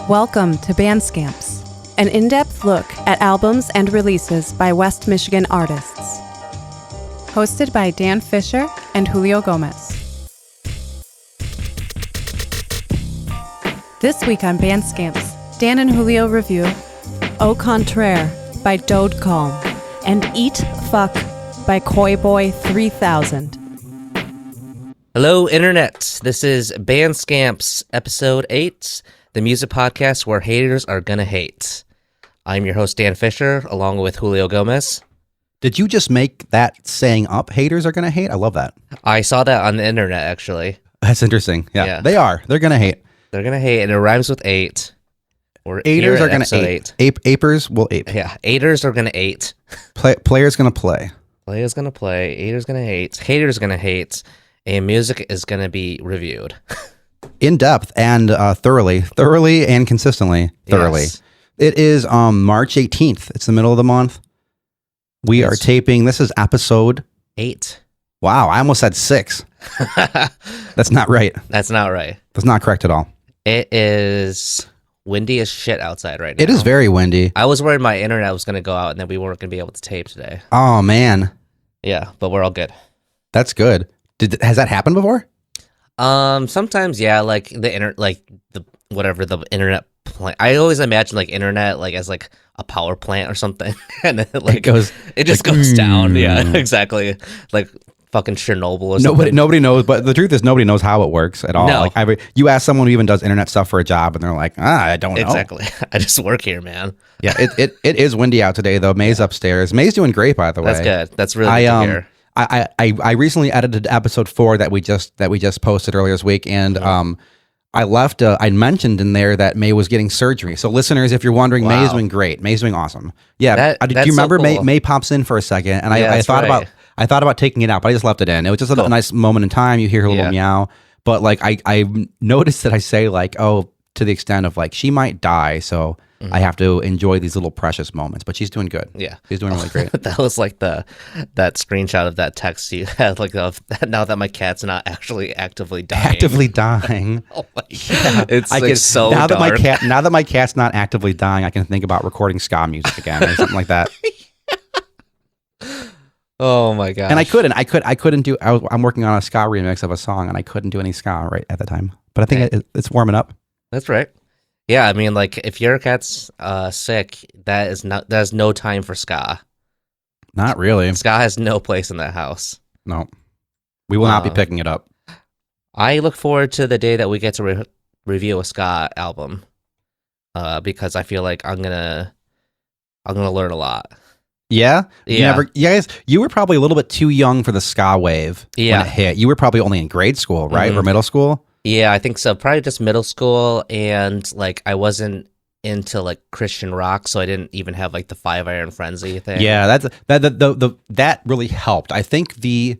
Welcome to Band Scamps, an in-depth look at albums and releases by West Michigan artists. Hosted by Dan Fisher and Julio Gomez. This week on Band Scamps, Dan and Julio review Au Contraire by Dode Kalm and Eat Fuck by Koi Boy 3000. Hello, Internet. This is Band Scamps, Episode 8, the music podcast where haters are gonna hate. I'm your host, Dan Fisher, along with Julio Gomez. Did you just make that saying up? Haters are going to hate? I love that. I saw that on the internet, actually. That's interesting. Yeah. They are. They're going to hate. They're gonna hate, and it rhymes with 8. We're Haters are going to hate. Apers will ape. Yeah, haters are gonna hate. Players going to play. Players gonna play, haters gonna hate, haters gonna hate, and music is gonna be reviewed. In depth and thoroughly and consistently. Yes. It is March 18th. It's the middle of the month. We are taping. This is episode 8. Wow, I almost said 6. That's not right. That's not right. That's not correct at all. It is windy as shit outside right now. It is very windy. I was worried my internet was going to go out and then we weren't going to be able to tape today. Oh, man. Yeah, but we're all good. That's good. Has that happened before? Sometimes, yeah, like the internet plant. I always imagine like internet like as like a power plant or something, and then it just goes down. Yeah, exactly. Like fucking Chernobyl or something. Nobody knows, but the truth is nobody knows how it works at all. No. Like you ask someone who even does internet stuff for a job, and they're like, I don't know. Exactly. I just work here, man. Yeah, it is windy out today though. May's upstairs. May's doing great, by the way. That's good. That's really good to hear. I recently edited episode 4 that we just posted earlier this week, and I left. I mentioned in there that May was getting surgery. So listeners, if you're wondering, Wow. May's doing great. May's doing awesome. Yeah. Do that's you remember so cool. May pops in for a second, and Yeah, I thought right. about taking it out, but I just left it in. It was just a nice moment in time. You hear her little meow, but like I noticed that I say like, oh, to the extent of like she might die, so. I have to enjoy these little precious moments, but she's doing good. Yeah, she's doing really great. That was like that screenshot of that text you had, like now that my cat's not actually actively dying. Actively dying. Oh my God. It's like so now dark. Now that my cat's not actively dying, I can think about recording ska music again or something like that. Oh my God! And I couldn't do. I'm working on a ska remix of a song, and I couldn't do any ska right at the time. But I think it's warming up. That's right. Yeah, I mean, like, if your cat's sick, there's no time for ska. Not really. Ska has no place in that house. No, we will not be picking it up. I look forward to the day that we get to review a ska album, because I feel like I'm gonna learn a lot. Yeah, yeah. You were probably a little bit too young for the ska wave when it hit. You were probably only in grade school, right, or middle school? Yeah, I think so. Probably just middle school, and like I wasn't into like Christian rock, so I didn't even have like the 5 Iron Frenzy thing. Yeah, that really helped. I think the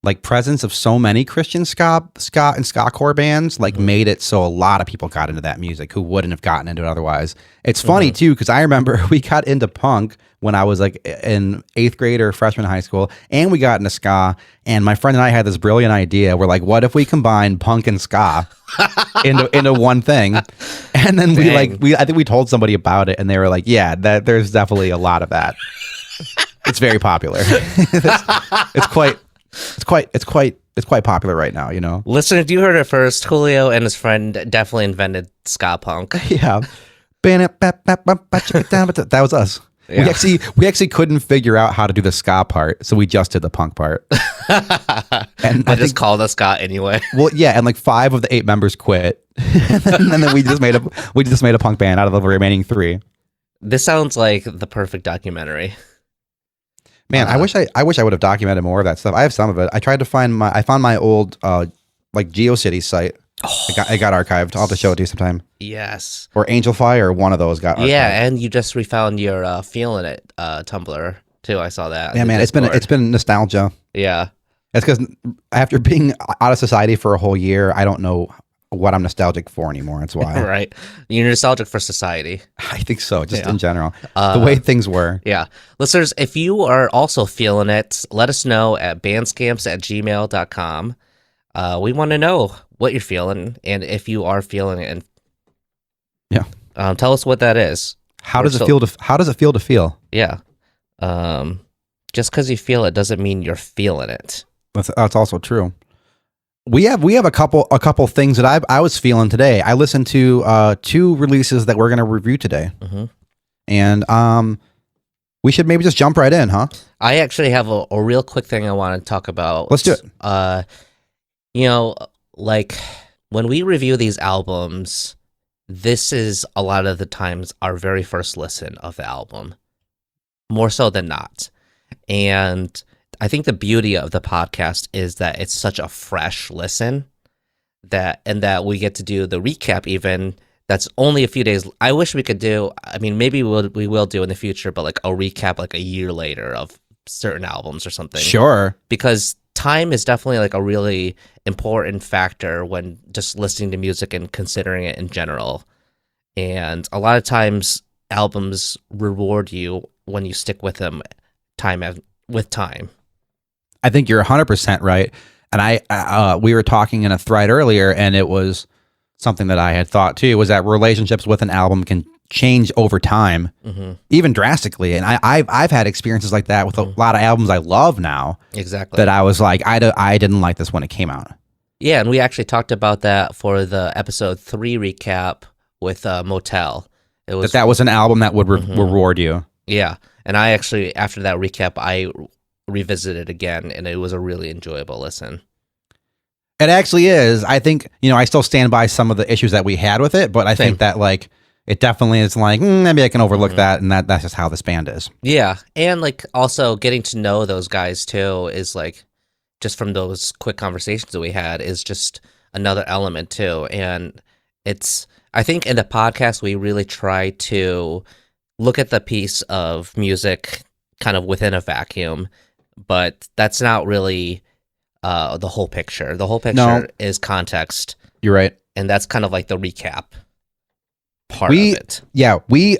like presence of so many Christian ska and ska-core bands like made it so a lot of people got into that music who wouldn't have gotten into it otherwise. It's funny too, because I remember we got into punk when I was like in 8th grade or freshman in high school, and we got into ska, and my friend and I had this brilliant idea. We're like, what if we combine punk and ska into one thing? And then I think we told somebody about it, and they were like, yeah, there's definitely a lot of that. It's very popular. It's quite popular right now, you know. Listeners, you heard it first. Julio and his friend definitely invented ska punk. Yeah. That was us. Yeah. We actually couldn't figure out how to do the ska part, so we just did the punk part. And I just called us ska anyway. Well, yeah, and like 5 of the 8 members quit, and then we just made a punk band out of the remaining 3. This sounds like the perfect documentary. Man, I wish I would have documented more of that stuff. I have some of it. I tried to found my old like GeoCities site. Oh. It got archived. I'll have to show it to you sometime. Yes. Or Angelfire, or one of those got archived. Yeah, and you just refound your Feeling It Tumblr too. I saw that. Yeah, man, it's been nostalgia. Yeah. It's because after being out of society for a whole year, I don't know what I'm nostalgic for anymore. That's why. Right. You're nostalgic for society. I think so, just in general. The way things were. Yeah. Listeners, if you are also feeling it, let us know at bandscamps@gmail.com. We want to know what you're feeling and if you are feeling it. And Yeah. Tell us what that is. How does it feel to feel? Yeah. Just because you feel it doesn't mean you're feeling it. That's also true. We have a couple things that I was feeling today. I listened to 2 releases that we're going to review today, and we should maybe just jump right in, huh? I actually have a real quick thing I want to talk about. Let's do it. Like when we review these albums, this is a lot of the times our very first listen of the album, more so than not. And I think the beauty of the podcast is that it's such a fresh listen that we get to do the recap even. That's only a few days. I wish we could do, I mean, maybe we will do in the future, but like a recap like a year later of certain albums or something. Sure. Because time is definitely like a really important factor when just listening to music and considering it in general. And a lot of times albums reward you when you stick with them with time. I think you're 100% right. And we were talking in a thread earlier, and it was something that I had thought too, was that relationships with an album can change over time, even drastically. And I've had experiences like that with a lot of albums I love now. Exactly. That I was like, I didn't like this when it came out. Yeah, and we actually talked about that for the episode 3 recap with Motel. It was that was an album that would reward you. Yeah, and I actually, after that recap, I revisited it again, and it was a really enjoyable listen. It actually is. I think, I still stand by some of the issues that we had with it, but I think that like it definitely is like, maybe I can overlook that, and that's just how this band is. Yeah, and like also getting to know those guys too is like, just from those quick conversations that we had, is just another element too. And I think in the podcast we really try to look at the piece of music kind of within a vacuum, but that's not really the whole picture. The whole picture is context. You're right. And that's kind of like the recap part of it. Yeah, we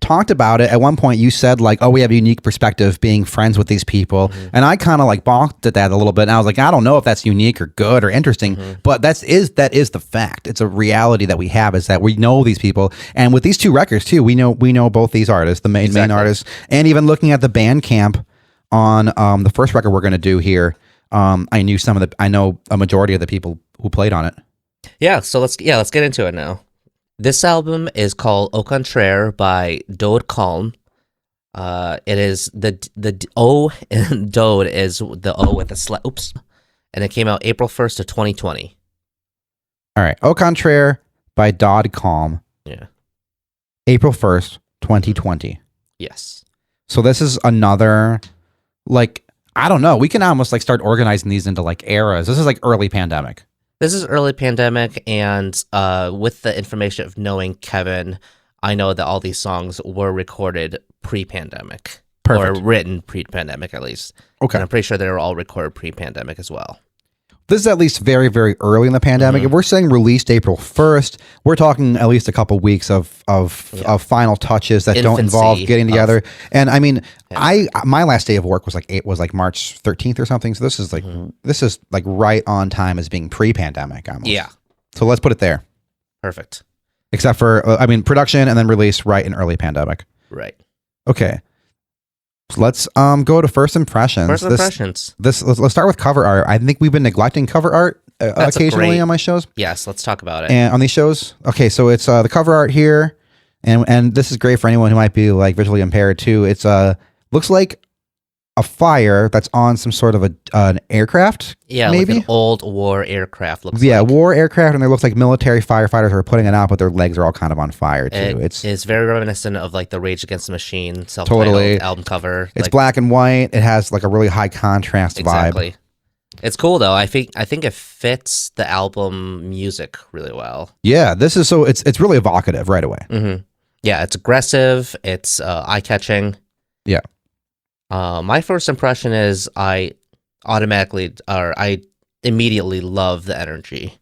talked about it. At one point you said like, we have a unique perspective being friends with these people. And I kind of like balked at that a little bit. And I was like, I don't know if that's unique or good or interesting, but that is the fact. It's a reality that we have, is that we know these people. And with these 2 records too, we know both these artists, the main artists, and even looking at the Bandcamp on the first record we're going to do here, I know a majority of the people who played on it. Yeah. So let's get into it now. This album is called Au Contraire by Kalm. It is the O in Dode is the O with a oops, and it came out April 1st of 2020. All right, Au Contraire by Kalm. Yeah, April 1st, 2020. Yes. So this is another, like, I don't know. We can almost like start organizing these into like eras. This is like early pandemic. This is early pandemic, and with the information of knowing Kevin, I know that all these songs were recorded pre-pandemic. Perfect. Or written pre-pandemic, at least. Okay. And I'm pretty sure they were all recorded pre-pandemic as well. This is at least very, very early in the pandemic. If we're saying released April 1st, we're talking at least a couple weeks of final touches that don't involve getting together. And I mean, my last day of work was like March 13th or something. So this is like right on time as being pre-pandemic almost. Yeah. So let's put it there. Perfect. Except for production and then release right in early pandemic. Right. Okay. So let's go to first impressions. Let's start with cover art. I think we've been neglecting cover art occasionally on my shows. Yes, let's talk about it. And on these shows, okay, so it's the cover art here, and this is great for anyone who might be like visually impaired too. It's looks like a fire that's on some sort of an aircraft. Yeah, maybe like an old war aircraft. War aircraft, and it looks like military firefighters are putting it out, but their legs are all kind of on fire too. It's very reminiscent of like the Rage Against the Machine self-titled album cover. It's black and white. It has like a really high contrast vibe. It's cool though. I think it fits the album music really well. Yeah, this is it's really evocative right away. Mm-hmm. Yeah, it's aggressive. It's eye-catching. Yeah. My first impression is I immediately love the energy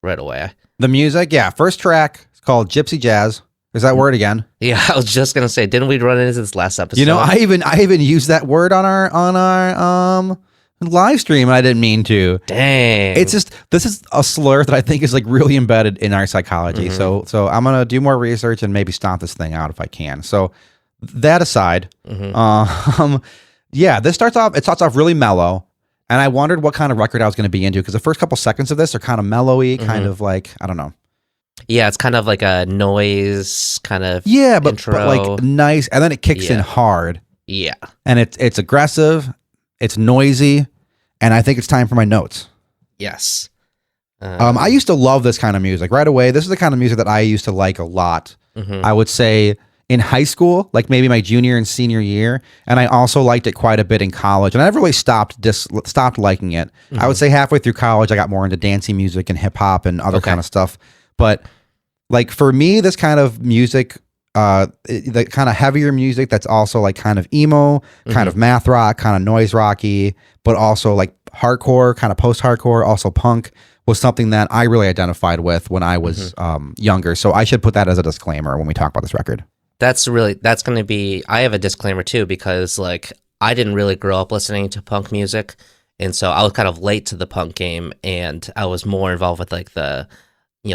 right away. The music, yeah. First track is called Gypsy Jazz. Is that word again? Yeah, I was just gonna say, didn't we run into this last episode? I even used that word on our live stream, and I didn't mean to. Dang. It's just, this is a slur that I think is like really embedded in our psychology. Mm-hmm. So I'm gonna do more research and maybe stomp this thing out if I can. So that aside, yeah, it starts off really mellow, and I wondered what kind of record I was going to be into because the first couple seconds of this are kind of mellowy, kind of like, I don't know. Yeah, it's kind of like a noise kind of but like nice, and then it kicks in hard. Yeah, and it's aggressive, it's noisy, and I think it's time for my notes. Yes. I used to love this kind of music right away. This is the kind of music that I used to like a lot. I would say in high school, like maybe my junior and senior year, and I also liked it quite a bit in college. And I never really stopped liking it. I would say halfway through college, I got more into dancey music and hip hop and other kind of stuff. But like for me, this kind of music, the kind of heavier music that's also like kind of emo, kind of math rock, kind of noise rocky, but also like hardcore, kind of post-hardcore, also punk, was something that I really identified with when I was younger. So I should put that as a disclaimer when we talk about this record. That's going to be, I have a disclaimer too, because like I didn't really grow up listening to punk music. And so I was kind of late to the punk game, and I was more involved with like the,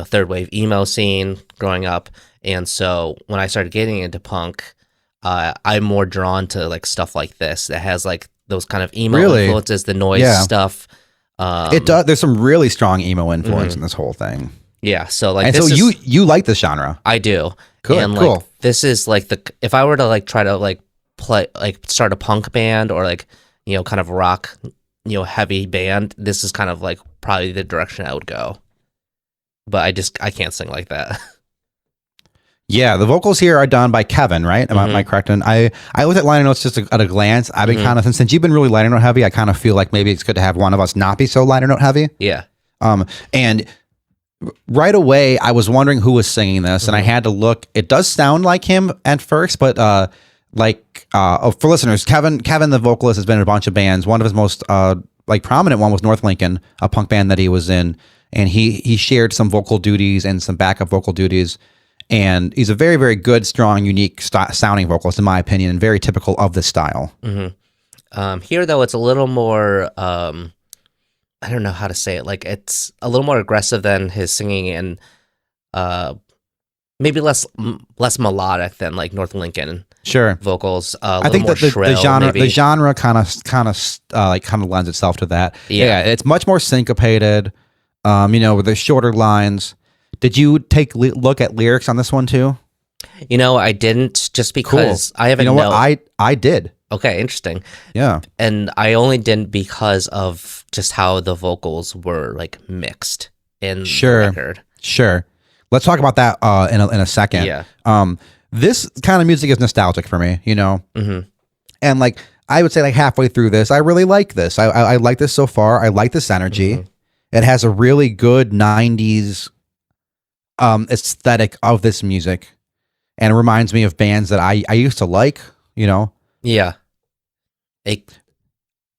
third wave emo scene growing up. And so when I started getting into punk, I'm more drawn to like stuff like this that has like those kind of emo influences, the noise stuff. It does. There's some really strong emo influence in this whole thing. Yeah. So like, and this you like this genre? I do. Good. And cool. Like, this is like if I were to like try to like play, like start a punk band or like, kind of rock, heavy band, this is kind of like probably the direction I would go. But I can't sing like that. Yeah, the vocals here are done by Kevin, right? Am I correct? And I looked at liner notes just at a glance. I've been kind of, since you've been really liner note heavy, I kind of feel like maybe it's good to have one of us not be so liner note heavy. Yeah. And right away, I was wondering who was singing this, and I had to look. It does sound like him at first, but for listeners, Kevin, the vocalist, has been in a bunch of bands. One of his most prominent one was North Lincoln, a punk band that he was in, and he shared some vocal duties and some backup vocal duties. And he's a very, very good, strong, unique sounding vocalist, in my opinion, and very typical of this style. Here, though, it's a little more, I don't know how to say it. Like, it's a little more aggressive than his singing, and maybe less melodic than like North Lincoln. Sure. Vocals. I think that the genre kind of lends itself to that. Yeah, it's much more syncopated. With the shorter lines. Did you take a look at lyrics on this one too? I didn't, just because I haven't. What? I did. Okay, interesting. Yeah, and I only didn't because of just how the vocals were like mixed in the record. Sure. Let's talk about that in a second. Yeah. This kind of music is nostalgic for me, and like I would say, like halfway through this, I really like this. I like this so far. I like this energy. It has a really good 90s aesthetic of this music, and it reminds me of bands that I used to like, Yeah. I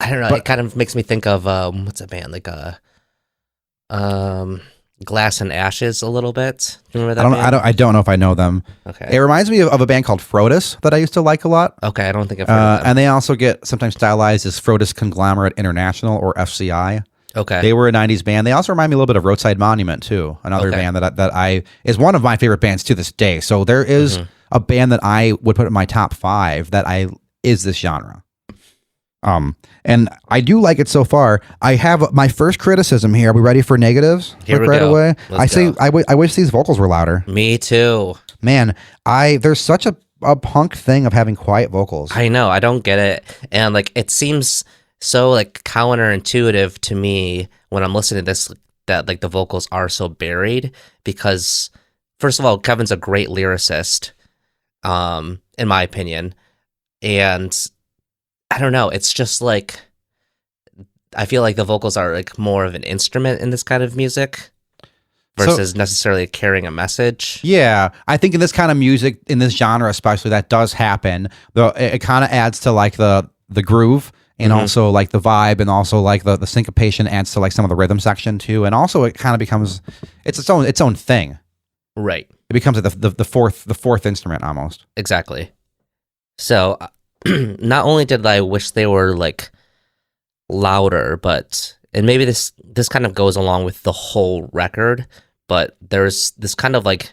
don't know. It kind of makes me think of what's a band like Glass and Ashes a little bit. Do you remember that band? I don't know if I know them. Okay. It reminds me of a band called Frodis that I used to like a lot. Okay, I don't think I've heard of them. And they also get sometimes stylized as Frodis Conglomerate International, or FCI. Okay. They were a 90s band. They also remind me a little bit of Roadside Monument too, another band that is one of my favorite bands to this day. So there is a band that I would put in my top 5 that is this genre. And I do like it so far. I have my first criticism here. Are we ready for negatives? Here we right go. away. Let's go. I wish these vocals were louder. Me too. Man, there's such a punk thing of having quiet vocals. I know. I don't get it. And like, it seems so like counterintuitive to me when I'm listening to this, that like the vocals are so buried, because first of all, Kevin's a great lyricist, in my opinion. And I don't know, it's just like, I feel like the vocals are like more of an instrument in this kind of music versus necessarily carrying a message. Yeah, I think in this kind of music, in this genre especially, that does happen. It kind of adds to like the groove, and also like the vibe, and also like the syncopation adds to like some of the rhythm section too. And also it kind of becomes its own thing. Right. It becomes like the fourth instrument almost. Exactly. So not only did I wish they were like louder, and maybe this kind of goes along with the whole record, but there's this kind of like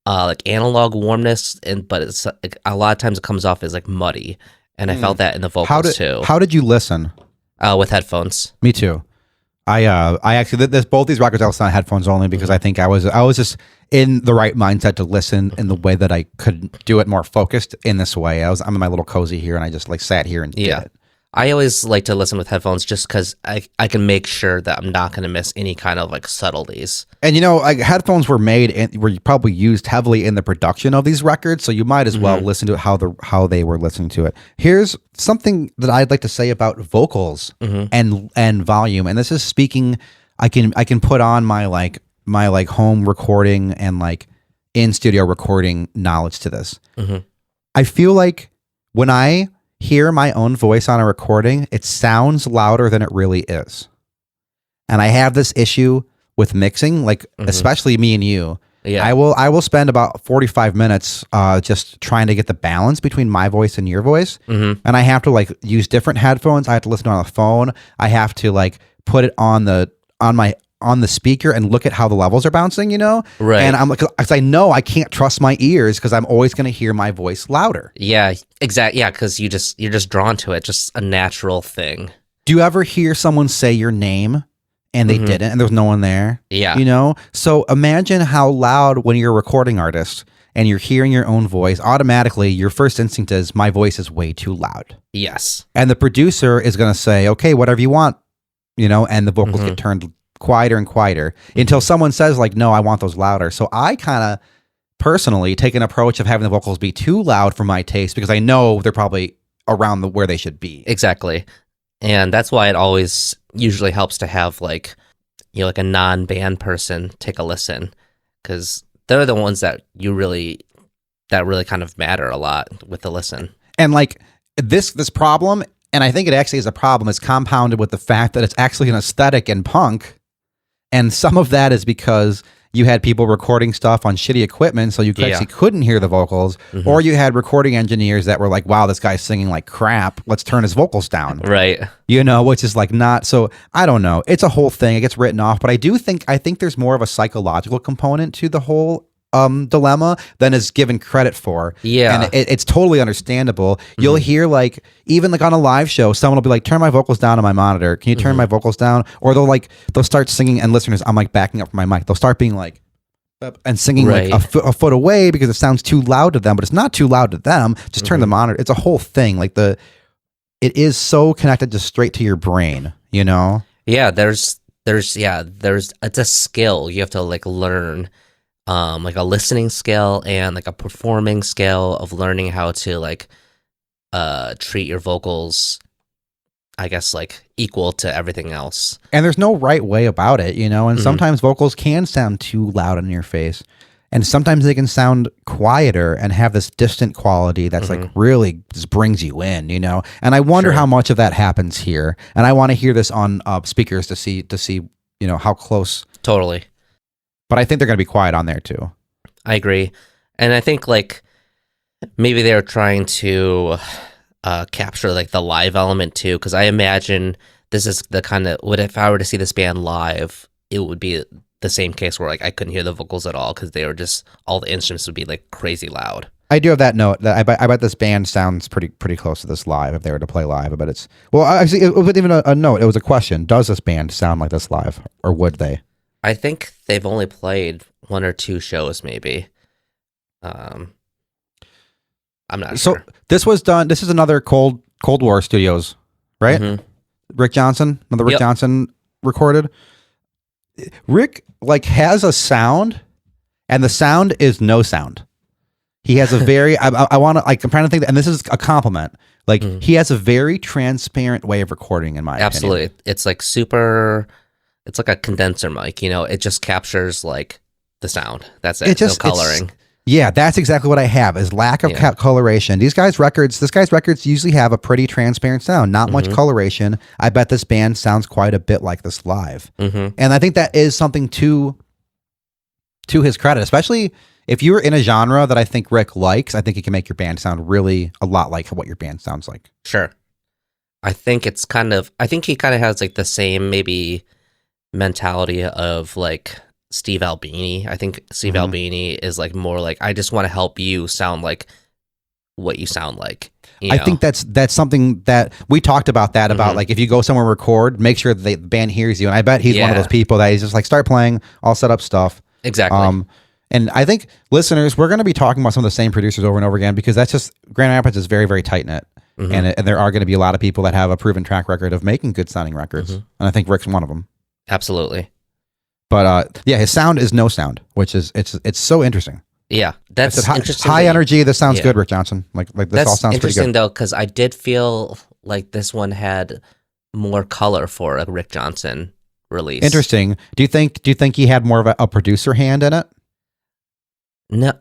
analog warmness, but it's like, a lot of times it comes off as like muddy, and I felt that in the vocals too. How did you listen? With headphones. Me too. I actually both these records I listened on headphones only because I think I was just in the right mindset to listen in the way that I could do it more focused in this way. I'm in my little cozy here, and I just like sat here and did it. I always like to listen with headphones just because I can make sure that I'm not going to miss any kind of like subtleties. And like headphones were were probably used heavily in the production of these records, so you might as well listen to it how they were listening to it. Here's something that I'd like to say about vocals and volume, and this is speaking. I can put on my home recording and like in studio recording knowledge to this. I feel like when I hear my own voice on a recording, it sounds louder than it really is. And I have this issue with mixing, like especially me and you. Yeah. I will spend about 45 minutes just trying to get the balance between my voice and your voice. And I have to like use different headphones. I have to listen on the phone. I have to like put it on the speaker and look at how the levels are bouncing, Right. And I'm like, because I know I can't trust my ears because I'm always going to hear my voice louder. Yeah, exactly. Yeah, because you're just drawn to it, just a natural thing. Do you ever hear someone say your name and they didn't, and there was no one there? Yeah. So imagine how loud when you're a recording artist and you're hearing your own voice, automatically your first instinct is my voice is way too loud. Yes. And the producer is going to say, okay, whatever you want, and the vocals get turned quieter and quieter until someone says like, no, I want those louder. So I kind of personally take an approach of having the vocals be too loud for my taste because I know they're probably around where they should be. Exactly. And that's why it always usually helps to have like, like a non-band person take a listen, because they're the ones that really kind of matter a lot with the listen. And like this problem, and I think it actually is a problem, is compounded with the fact that it's actually an aesthetic in punk. And some of that is because you had people recording stuff on shitty equipment, so you actually couldn't hear the vocals, or you had recording engineers that were like, wow, this guy's singing like crap, let's turn his vocals down. Right. Which is like not, so I don't know. It's a whole thing. It gets written off, but I think there's more of a psychological component to the whole dilemma than is given credit for. Yeah. And it's totally understandable. You'll hear like, even like on a live show, someone will be like, turn my vocals down on my monitor. Can you turn my vocals down? Or they'll start singing, and listeners, I'm like backing up from my mic. They'll start being like, and singing like a foot away because it sounds too loud to them, but it's not too loud to them. Just turn the monitor. It's a whole thing. Like it is so connected just straight to your brain, Yeah, it's a skill you have to like learn. Like a listening skill and like a performing skill of learning how to like treat your vocals, I guess, like equal to everything else. And there's no right way about it, and sometimes vocals can sound too loud in your face, and sometimes they can sound quieter and have this distant quality that's like really just brings you in, and I wonder how much of that happens here, and I want to hear this on speakers to see how close. Totally. But I think they're going to be quiet on there too. I agree. And I think like maybe they're trying to capture like the live element too, because I imagine this is the kind of, if I were to see this band live, it would be the same case where like I couldn't hear the vocals at all because they were just, all the instruments would be like crazy loud. I do have that note. That I bet this band sounds pretty close to this live if they were to play live. I bet it's, well, actually, it wasn't even a note. It was a question. Does this band sound like this live, or would they? I think they've only played one or two shows, maybe. I'm not sure. So this was done. This is another Cold War Studios, right? Rick Johnson, another Rick Johnson recorded. Rick like has a sound, and the sound is no sound. He has a very. I want to like. I'm trying to think, and this is a compliment. Like he has a very transparent way of recording, in my opinion. Absolutely, it's like super. It's like a condenser mic, it just captures like the sound. That's it. No coloring. Yeah, that's exactly what I have is lack of coloration. This guy's records usually have a pretty transparent sound, not much coloration. I bet this band sounds quite a bit like this live. And I think that is something to his credit, especially if you're in a genre that I think Rick likes. I think it can make your band sound really a lot like what your band sounds like. Sure. I think he kind of has like the same maybe mentality of like Steve Albini. I think Steve Albini is like more like, I just want to help you sound like what you sound like. I think that's something that we talked about that about like if you go somewhere and record, make sure that the band hears you. And I bet he's one of those people that he's just like, start playing, I'll set up stuff. Exactly. And I think listeners, we're going to be talking about some of the same producers over and over again because that's just Grand Rapids is very, very tight knit. And there are going to be a lot of people that have a proven track record of making good sounding records. And I think Rick's one of them. Absolutely. But yeah, his sound is no sound, which is it's so interesting. Yeah, that's interesting. High energy. This sounds good, Rick Johnson. Like this all sounds pretty good. Interesting though, because I did feel like this one had more color for a Rick Johnson release. Interesting. Do you think he had more of a producer hand in it? No,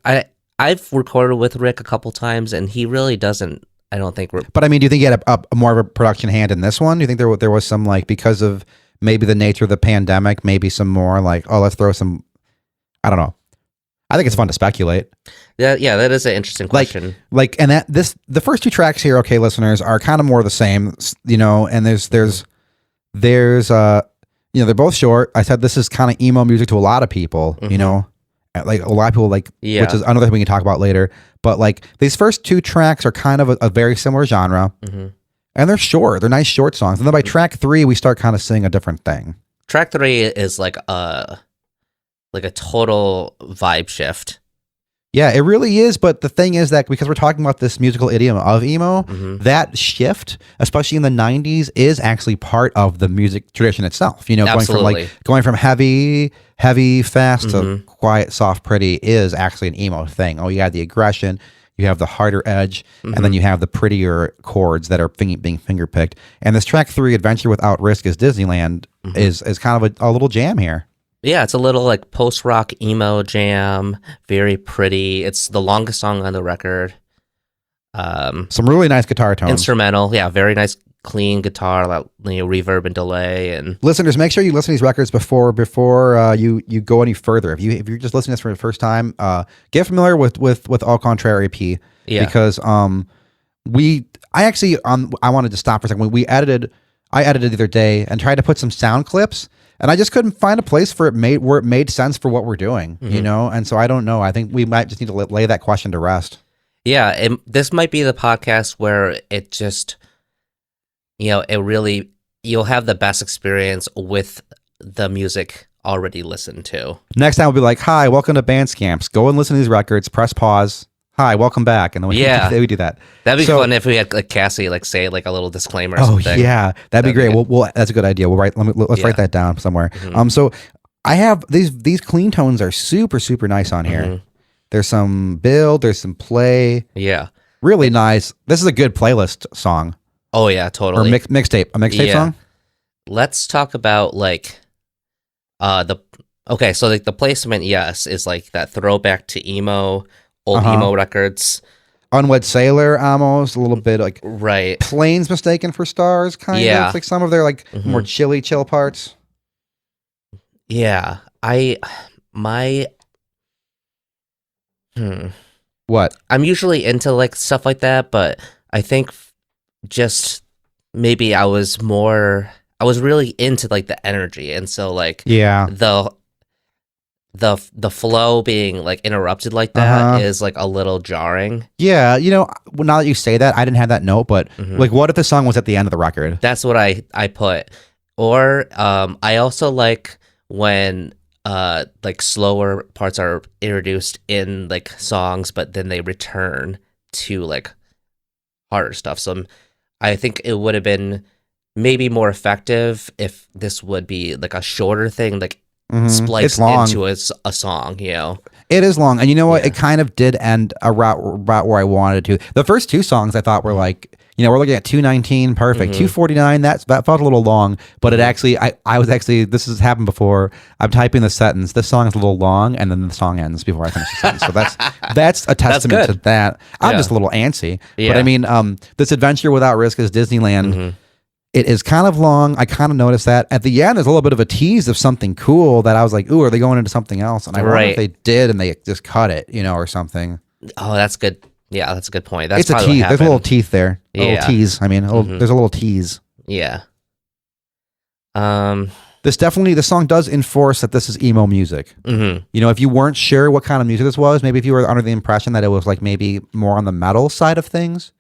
I've recorded with Rick a couple times, and he really doesn't. I don't think. But I mean, do you think he had a more of a production hand in this one? Do you think there was some like because of maybe the nature of the pandemic, maybe some more like, oh, let's throw some. I don't know. I think it's fun to speculate. Yeah, that is an interesting question. And the first two tracks here, okay, listeners, are kind of more the same, you know. And there's you know, they're both short. I said this is kind of emo music to a lot of people, you know, like a lot of people like, which is another thing we can talk about later. But like these first two tracks are kind of a very similar genre, and they're short. They're nice short songs. And then by track 3, we start kind of seeing a different thing. Track 3 is like a total vibe shift. Yeah, it really is. But the thing is that because we're talking about this musical idiom of emo, that shift, especially in the 90s, is actually part of the music tradition itself. You know, going from heavy, fast to quiet, soft, pretty is actually an emo thing. Oh, you have the aggression, you have the harder edge, and then you have the prettier chords that are being fingerpicked. And this track 3, Adventure Without Risk is Disneyland, is kind of a little jam here. Yeah, it's a little like post-rock emo jam, very pretty. It's the longest song on the record. Some really nice guitar tones. Instrumental, yeah, very nice, clean guitar, reverb and delay. And listeners, make sure you listen to these records before you go any further. If you're just listening to this for the first time, get familiar with Au Contraire EP. Yeah. Because I wanted to stop for a second. I edited the other day and tried to put some sound clips. And I just couldn't find a place where it made sense for what we're doing, you know? And so I don't know. I think we might just need to lay that question to rest. Yeah, this might be the podcast where it just, you know, you'll have the best experience with the music already listened to. Next time we'll be like, hi, welcome to Band Scamps. Go and listen to these records, press pause. Hi, welcome back. And then we do that. That'd be fun if we had like Cassie say like a little disclaimer or something. Oh yeah, that'd be great. We'll that's a good idea. Let's write that down somewhere. So I have these clean tones are super, super nice on here. There's some build, there's some play. Yeah. Really nice. This is a good playlist song. Oh yeah, totally. Or mixtape song. Let's talk about like so like the placement, yes, is like that throwback to emo. Old emo records. Unwed Sailor, almost a little bit like Planes Mistaken for Stars, kind of like some of their like more chill parts. Yeah, What? I'm usually into like stuff like that, but I think just maybe I was really into like the energy, and so like the flow being like interrupted like that is like a little jarring. Yeah, you know, now that you say that, I didn't have that note, but like what if the song was at the end of the record? That's what I put. Or I also like when like slower parts are introduced in like songs, but then they return to like harder stuff. So I think it would have been maybe more effective if this would be like a shorter thing, like spliced into a song, you know. It is long, and you know what? It kind of did end a route where I wanted to. The first two songs I thought were like, you know, we're looking at 219, perfect. 249, that felt a little long, but it actually, I was actually, this has happened before. I'm typing the sentence. This song is a little long, and then the song ends before I finish the sentence. So that's a testament to that. I'm just a little antsy, but I mean, this Adventure Without Risk is Disneyland. It is kind of long. I kind of noticed that. At the end, there's a little bit of a tease of something cool that I was like, ooh, are they going into something else? And I wonder if they did and they just cut it, you know, or something. Oh, that's good. Yeah, that's a good point. That's It's a probably what tease. There's a little happened. teeth there. A Yeah. little tease. I mean, there's a little tease. Yeah. This song does enforce that this is emo music. Mm-hmm. You know, if you weren't sure what kind of music this was, maybe if you were under the impression that it was like maybe more on the metal side of things,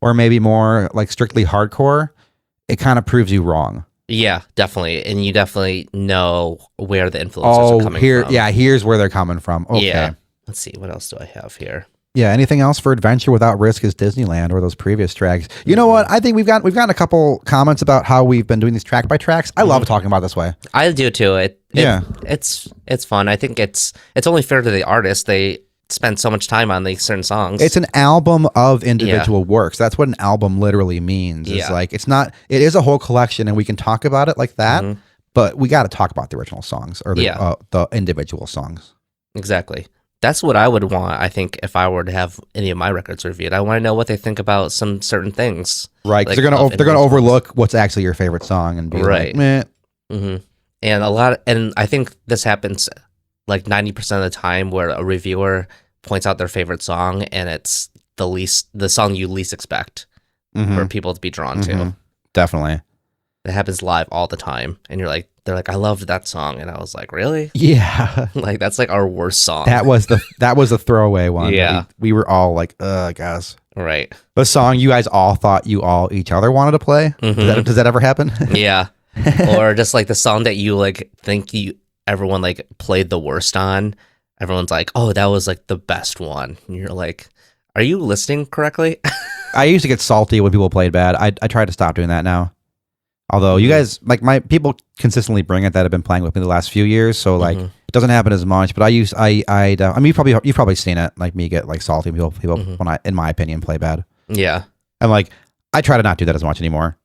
or maybe more like strictly hardcore, it kind of proves you wrong. Yeah, definitely. And you definitely know where the influences are coming from. Yeah, here's where they're coming from. Okay. Yeah. Let's see, what else do I have here? Yeah, anything else for Adventure Without Risk is Disneyland or those previous tracks. You know what? I think we've gotten a couple comments about how we've been doing these track by tracks. I love talking about it this way. I do too. It's fun. I think it's only fair to the artist. They spend so much time on these certain songs. It's an album of individual works. That's what an album literally means. It's like it is a whole collection, and we can talk about it like that, but we got to talk about the original songs or the individual songs. Exactly. That's what I would want, I think, if I were to have any of my records reviewed. I want to know what they think about some certain things. Right, because they're gonna overlook what's actually your favorite song and be like, meh. And and I think this happens like 90% of the time where a reviewer points out their favorite song and it's the song you least expect for people to be drawn to. Definitely. It happens live all the time, and they're like, I loved that song, and I was like, really? Yeah. Like that's like our worst song. That was the throwaway one. Yeah. We were all like, guys. Right. The song you guys all thought each other wanted to play. Does that ever happen? Yeah. Or just like the song that you like think everyone like played the worst on. Everyone's like, oh, that was like the best one. And you're like, are you listening correctly? I used to get salty when people played bad. I try to stop doing that now. Although you guys, like my people consistently bring it that have been playing with me the last few years, so like it doesn't happen as much. But you've probably seen it, like me get like salty when people when I, in my opinion, play bad. Yeah, I'm like, I try to not do that as much anymore.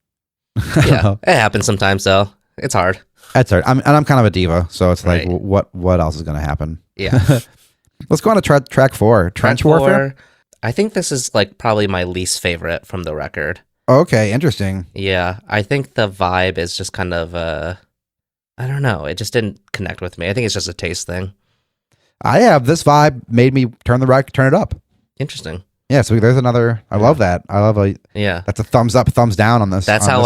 Yeah, it happens sometimes though. It's hard. That's hard. I'm kind of a diva, so it's like, what else is gonna happen? Yeah. Let's go on to track 4, Trench Warfare. I think this is like probably my least favorite from the record. Okay, interesting. Yeah, I think the vibe is just kind of, I don't know. It just didn't connect with me. I think it's just a taste thing. This vibe made me turn it up. Interesting. Yeah, so there's another. I love that. That's a thumbs up, thumbs down on this. That's how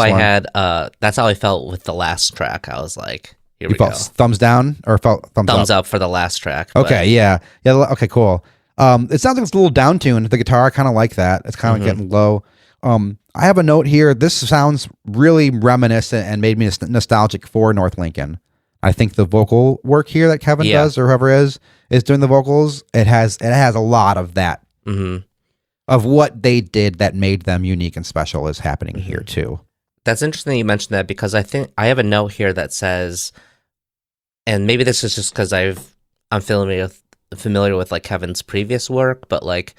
that's how I felt with the last track. I was like, here we go. Thumbs down or felt thumbs up for the last track. Okay, yeah. Okay, cool. It sounds like it's a little down tuned. The guitar, I kind of like that. It's kind of getting low. I have a note here. This sounds really reminiscent and made me nostalgic for North Lincoln. I think the vocal work here that Kevin does, or whoever is doing the vocals, it has a lot of that of what they did that made them unique and special is happening here too. That's interesting that you mentioned that, because I think I have a note here that says, and maybe this is just because I'm familiar with like Kevin's previous work, but like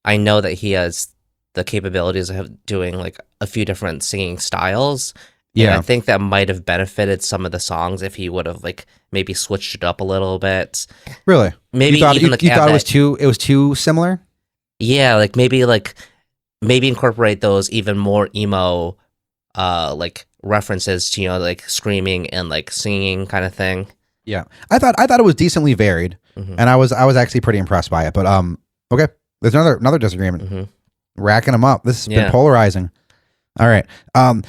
I know that he has the capabilities of doing like a few different singing styles. Yeah. And I think that might have benefited some of the songs if he would have like maybe switched it up a little bit. Really? Maybe you thought it was too similar? Yeah, like maybe incorporate those even more emo like references to, like screaming and like singing kind of thing. Yeah. I thought it was decently varied, and I was actually pretty impressed by it. But okay. There's another disagreement. Racking them up. This has been polarizing. All right. I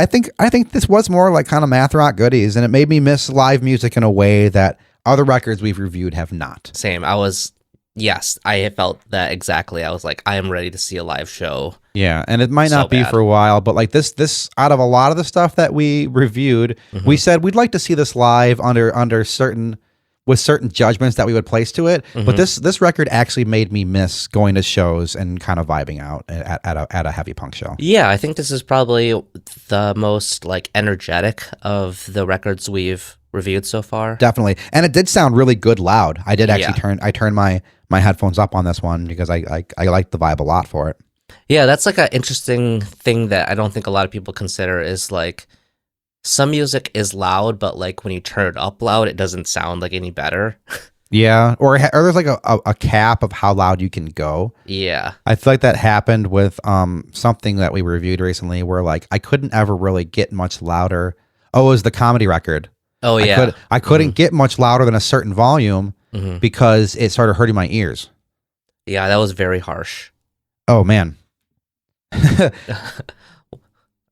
think this was more like kind of math rock goodies, and it made me miss live music in a way that other records we've reviewed have not. Same. I felt that exactly. I was like, I am ready to see a live show. Yeah, and it might not be for a while, but like this out of a lot of the stuff that we reviewed, we said we'd like to see this live under certain judgments that we would place to it. But this record actually made me miss going to shows and kind of vibing out at a heavy punk show. Yeah, I think this is probably the most like energetic of the records we've reviewed so far. Definitely. And it did sound really good loud. I did actually turn my headphones up on this one because I liked the vibe a lot for it. Yeah, that's like an interesting thing that I don't think a lot of people consider is like, some music is loud, but like when you turn it up loud, it doesn't sound like any better. Yeah, or there's like a cap of how loud you can go. Yeah, I feel like that happened with something that we reviewed recently, where like I couldn't ever really get much louder. Oh, it was the comedy record. Oh yeah, I couldn't get much louder than a certain volume because it started hurting my ears. Yeah, that was very harsh. Oh man.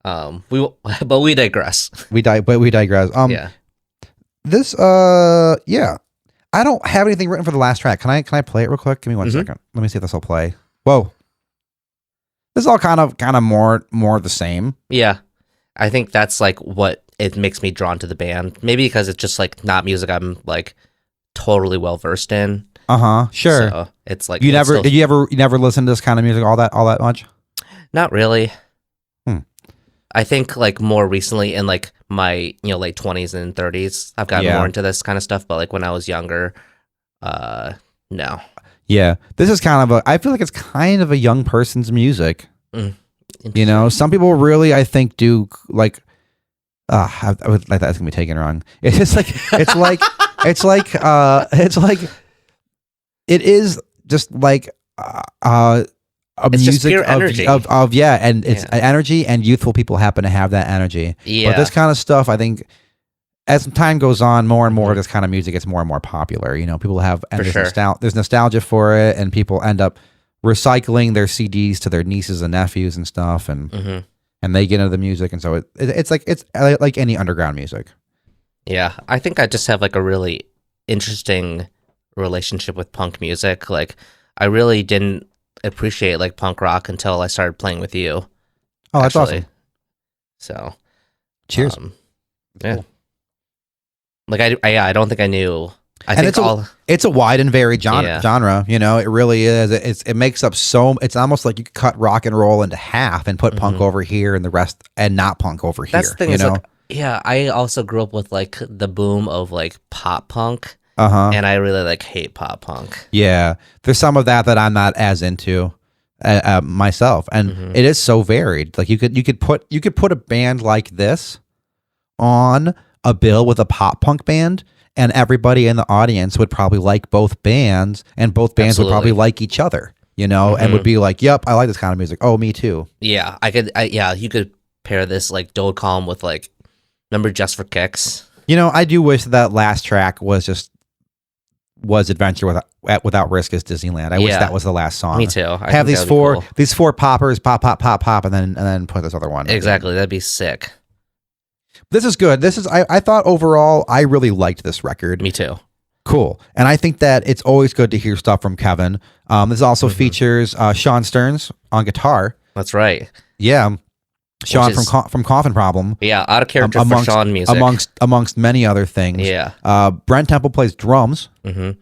But we digress. We digress. Yeah. This yeah. I don't have anything written for the last track. Can I play it real quick? Give me 1 second. Let me see if this will play. Whoa. This is all kind of more of the same. Yeah. I think that's like what it makes me drawn to the band. Maybe because it's just like not music I'm like totally well versed in. Sure. So it's like you never listen to this kind of music all that much? Not really. Hmm. I think like more recently in like my late 20s and 30s, I've gotten more into this kind of stuff. But like when I was younger, no. Yeah, this is I feel like it's kind of a young person's music. Some people really, I think, do like. I would like that's gonna be taken wrong. It's just like it is just like a it's music just pure energy of and it's energy, and youthful people happen to have that energy. Yeah, but this kind of stuff, I think, as time goes on, more and more of this kind of music gets more and more popular. People have there's nostalgia for it, and people end up recycling their CDs to their nieces and nephews and stuff, and they get into the music, and so it's like any underground music. Yeah, I think I just have like a really interesting relationship with punk music. Like, I really didn't appreciate like punk rock until I started playing with you. Oh, that's awesome. So, cheers. Yeah. Cool. Like I don't think I knew. It's a wide and varied genre. It really is. It makes up it's almost like you could cut rock and roll into half and put punk over here and the rest and not punk over here. That's the thing. Like, I also grew up with like the boom of like pop punk. And I really like hate pop punk. Yeah, there's some of that I'm not as into myself, and it is so varied. Like you could put a band like this on a bill with a pop punk band, and everybody in the audience would probably like both bands, and both bands would probably like each other, and would be like, "Yep, I like this kind of music. Oh, me too." Yeah, you could pair this like Dode Calm with like, remember Just for Kicks? I do wish that last track was Adventure Without Risk is Disneyland. I wish that was the last song. Me too. Have these four poppers pop, and then put this other one. Exactly, that'd be sick. This is good. I thought overall I really liked this record. Me too. Cool. And I think that it's always good to hear stuff from Kevin. This also features Sean Stearns on guitar. That's right. Yeah. Sean from Coffin Problem. Yeah, out of character for Sean music. Amongst many other things. Yeah. Brent Temple plays drums. And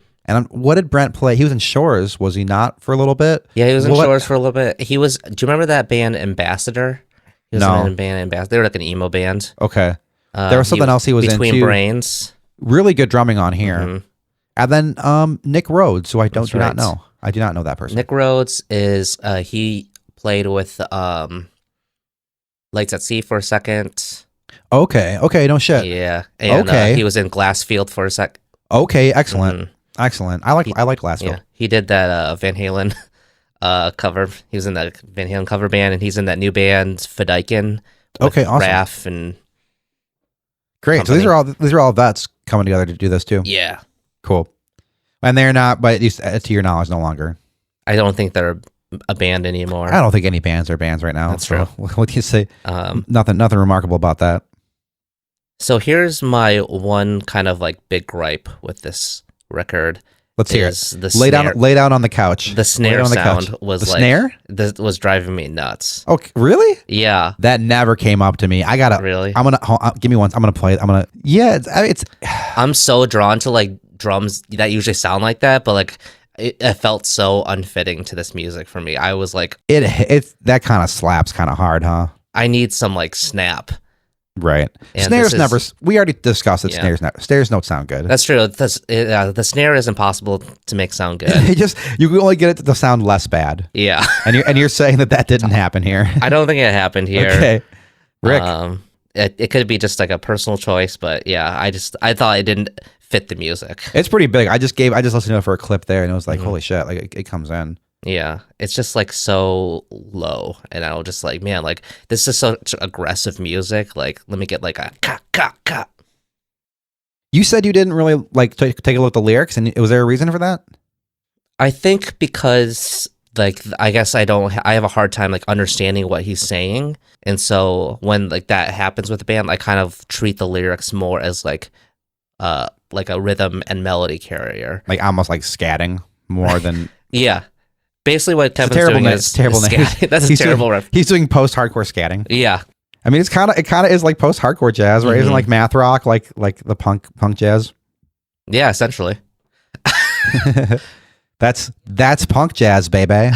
what did Brent play? He was in Shores, was he not, for a little bit? Yeah, he was in Shores for a little bit. Do you remember that band Ambassador? He was in a band Ambassador. They were like an emo band. Okay. There was something else he was in Between Brains. Really good drumming on here. And then Nick Rhodes, who I do not know. I do not know that person. Nick Rhodes is he played with Lights at Sea for a second. Okay, no shit. Yeah. And, he was in Glassfield for a sec. Okay, excellent. Excellent. I like Glassfield. Yeah. He did that Van Halen cover. He was in that Van Halen cover band, and he's in that new band Fedaykin. Okay, awesome. Raph and great. company. So these are all vets coming together to do this too. Yeah. Cool. And they're not, but at least to your knowledge, no longer. I don't think they're a band anymore. I don't think any bands are bands right now. That's true. What do you say? Nothing remarkable about that. So here's my one kind of like big gripe with this record. Let's hear it. Lay down on the couch. The snare sound was snare? This was driving me nuts. Okay, really? Yeah. That never came up to me. I gotta. Really? Give me one. I'm gonna play it. Yeah. It's. I'm so drawn to like drums that usually sound like that, but like it felt so unfitting to this music for me. I was like, it's that kind of slaps kind of hard, huh? I need some like snap. Right. And snares never. We already discussed that snares don't sound good. That's true. The snare is impossible to make sound good. You can only get it to sound less bad. Yeah. and you're saying that didn't happen here. I don't think it happened here. Okay. Rick. It could be just like a personal choice, but yeah, I thought it didn't fit the music. It's pretty big. I just listened to it for a clip there, and it was like, holy shit! Like it comes in. Yeah, it's just like so low, and I was just like, man, like this is such aggressive music. Like, let me get like a ka. You said you didn't really like take a look at the lyrics, and was there a reason for that? I think because like I guess I have a hard time like understanding what he's saying, and so when like that happens with the band, I kind of treat the lyrics more as like a rhythm and melody carrier, like almost like scatting more than. Yeah, basically what It's a Kevin's terrible doing name. is Terrible name. scat. That's a terrible riff. He's doing post-hardcore scatting. Yeah, I mean, it kind of is like post-hardcore jazz, right? Isn't it like math rock, like the punk jazz? yeah, essentially. That's punk jazz, baby.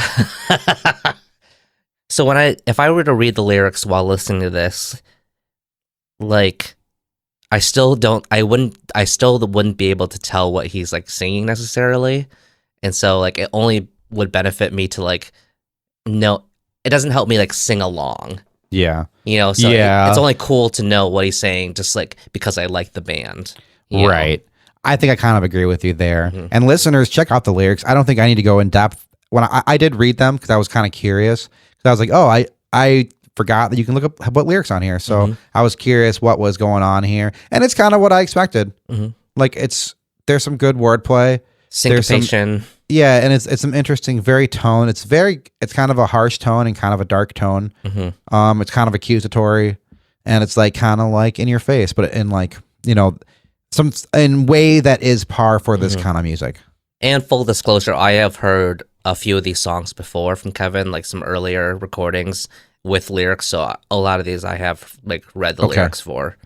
So if I were to read the lyrics while listening to this, like I still wouldn't be able to tell what he's like singing necessarily. And so like it only would benefit me to like know, it doesn't help me like sing along. Yeah. So Yeah. it's only cool to know what he's saying just like because I like the band. Right. I think I kind of agree with you there. And listeners, check out the lyrics. I don't think I need to go in depth. When I did read them because I was kind of curious. Because I was like, oh, I forgot that you can look up what lyrics on here. So I was curious what was going on here. And it's kind of what I expected. Like there's some good wordplay. Syncopation. And it's some interesting, very tone. It's kind of a harsh tone and kind of a dark tone. It's kind of accusatory, and it's like kind of like in your face, but in like, some in way that is par for this kind of music. And full disclosure, I have heard a few of these songs before from Kevin, like some earlier recordings with lyrics. So a lot of these I have like read the lyrics for.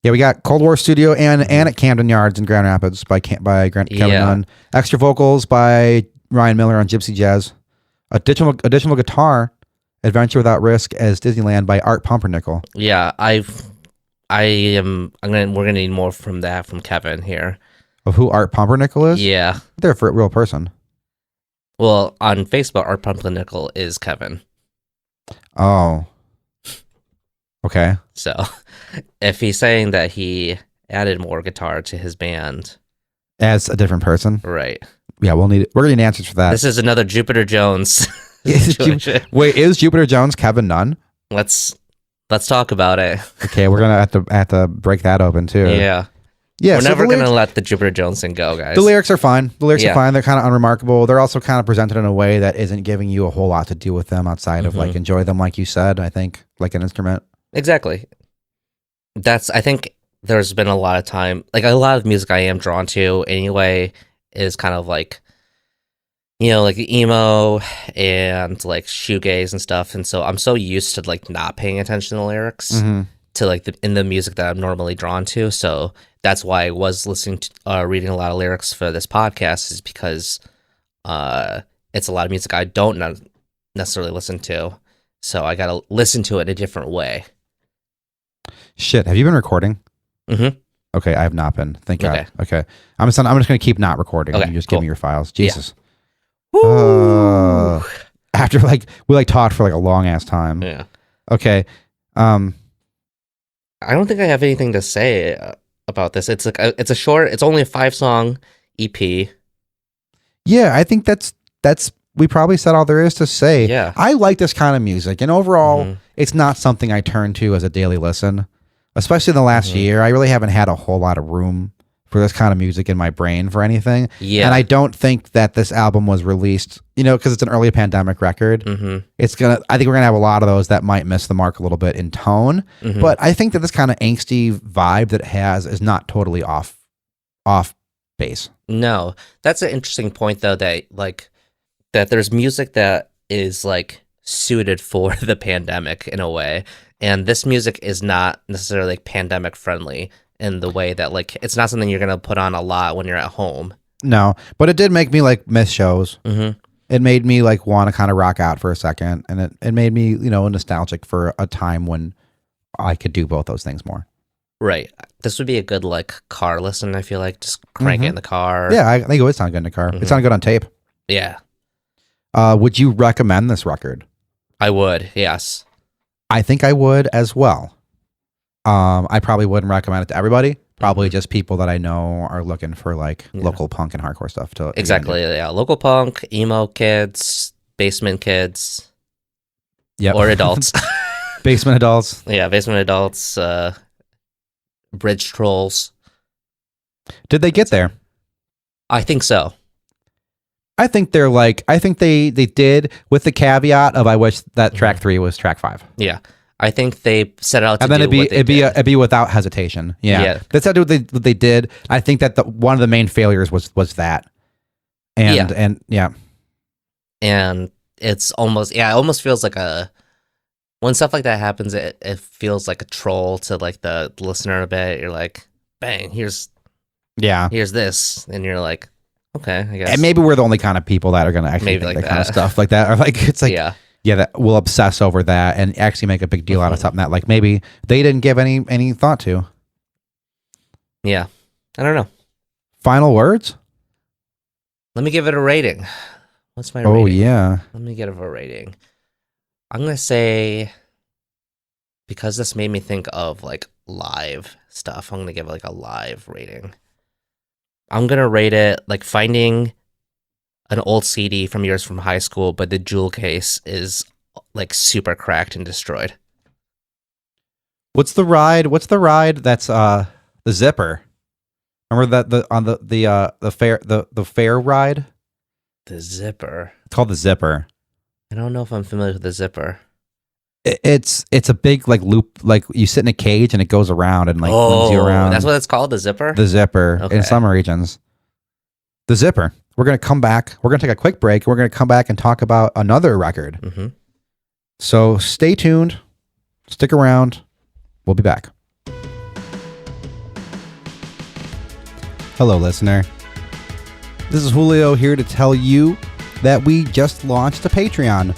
Yeah, we got Cold War Studio and at Camden Yards in Grand Rapids by Kevin Nunn. Extra vocals by Ryan Miller on Gypsy Jazz. Additional guitar, Adventure Without Risk as Disneyland by Art Pumpernickel. Yeah, we're gonna need more from that from Kevin here. Of who Art Pumpernickel is? Yeah. They're for a real person. Well, on Facebook, Art Pumpernickel is Kevin. Oh. Okay. So if he's saying that he added more guitar to his band as a different person, right? Yeah, we're gonna need answers for that. This is another Jupiter Jones. Wait, is Jupiter Jones Kevin Nunn? Let's talk about it. Okay, we're gonna have to break that open too. Yeah. We're never gonna let the Jupiter Jones thing go, guys. The lyrics are fine. They're kind of unremarkable. They're also kind of presented in a way that isn't giving you a whole lot to do with them outside of like enjoy them, like you said. I think like an instrument. Exactly. I think there's been a lot of time, like a lot of music I am drawn to anyway is kind of like, like emo and like shoegaze and stuff. And so I'm so used to like not paying attention to the lyrics to like in the music that I'm normally drawn to. So that's why I was listening to, reading a lot of lyrics for this podcast is because it's a lot of music I don't necessarily listen to. So I got to listen to it in a different way. Shit, have you been recording? Okay, I have not been. Thank God. Okay. I'm just going to keep not recording. Okay, you just give me your files. Jesus. Yeah. After we talked for like a long ass time. Yeah. Okay. I don't think I have anything to say about this. It's like it's only a 5-song EP. Yeah, I think that's we probably said all there is to say. Yeah. I like this kind of music, and overall, it's not something I turn to as a daily listen. Especially in the last year, I really haven't had a whole lot of room for this kind of music in my brain for anything. Yeah. And I don't think that this album was released, because it's an early pandemic record. I think we're gonna have a lot of those that might miss the mark a little bit in tone. But I think that this kind of angsty vibe that it has is not totally off base. No, that's an interesting point though. That there's music that is like suited for the pandemic in a way, and this music is not necessarily like pandemic friendly in the way that like it's not something you're gonna put on a lot when you're at home. No, but it did make me like miss shows. It made me like want to kind of rock out for a second, and it made me nostalgic for a time when I could do both those things more. Right. This would be a good like car listen. I feel like just crank it in the car. Yeah, I think it would sound good in the car. It sounded good on tape. Yeah. Would you recommend this record? I would. Yes. I think I would as well. I probably wouldn't recommend it to everybody. Probably just people that I know are looking for like local punk and hardcore stuff to exactly. Yeah, local punk, emo kids, basement kids, or adults. Basement adults. Yeah, basement adults. Bridge trolls. Did they get there? I think so. I think they did, with the caveat of I wish that track 3 was track 5. Yeah. I think they set out to and then do what they did. it'd be without hesitation. Yeah. That's how what they did. I think that one of the main failures was that. And it's almost it almost feels like when stuff like that happens, it feels like a troll to like the listener a bit. You're like, bang, here's this, and you're like, okay, I guess. And maybe we're the only kind of people that are going to actually think that kind of stuff like that, or like it's like that we'll obsess over that and actually make a big deal out of something that like maybe they didn't give any thought to. Yeah, I don't know. Final words? Let me give it a rating. What's my rating? Oh yeah. Let me give it a rating. I'm gonna say, because this made me think of like live stuff, I'm gonna give it like a live rating. I'm gonna rate it like finding an old CD from yours from high school, but the jewel case is like super cracked and destroyed. What's the ride? That's the zipper. Remember that the fair ride? The zipper. It's called the zipper. I don't know if I'm familiar with the zipper. It's a big like loop, like you sit in a cage and it goes around and like moves you around. That's what it's called, the zipper? The zipper Okay. in some regions. The zipper. We're going to come back. We're going to take a quick break. We're going to come back and talk about another record. Mm-hmm. So stay tuned. Stick around. We'll be back. Hello, listener. This is Julio here to tell you that we just launched a Patreon.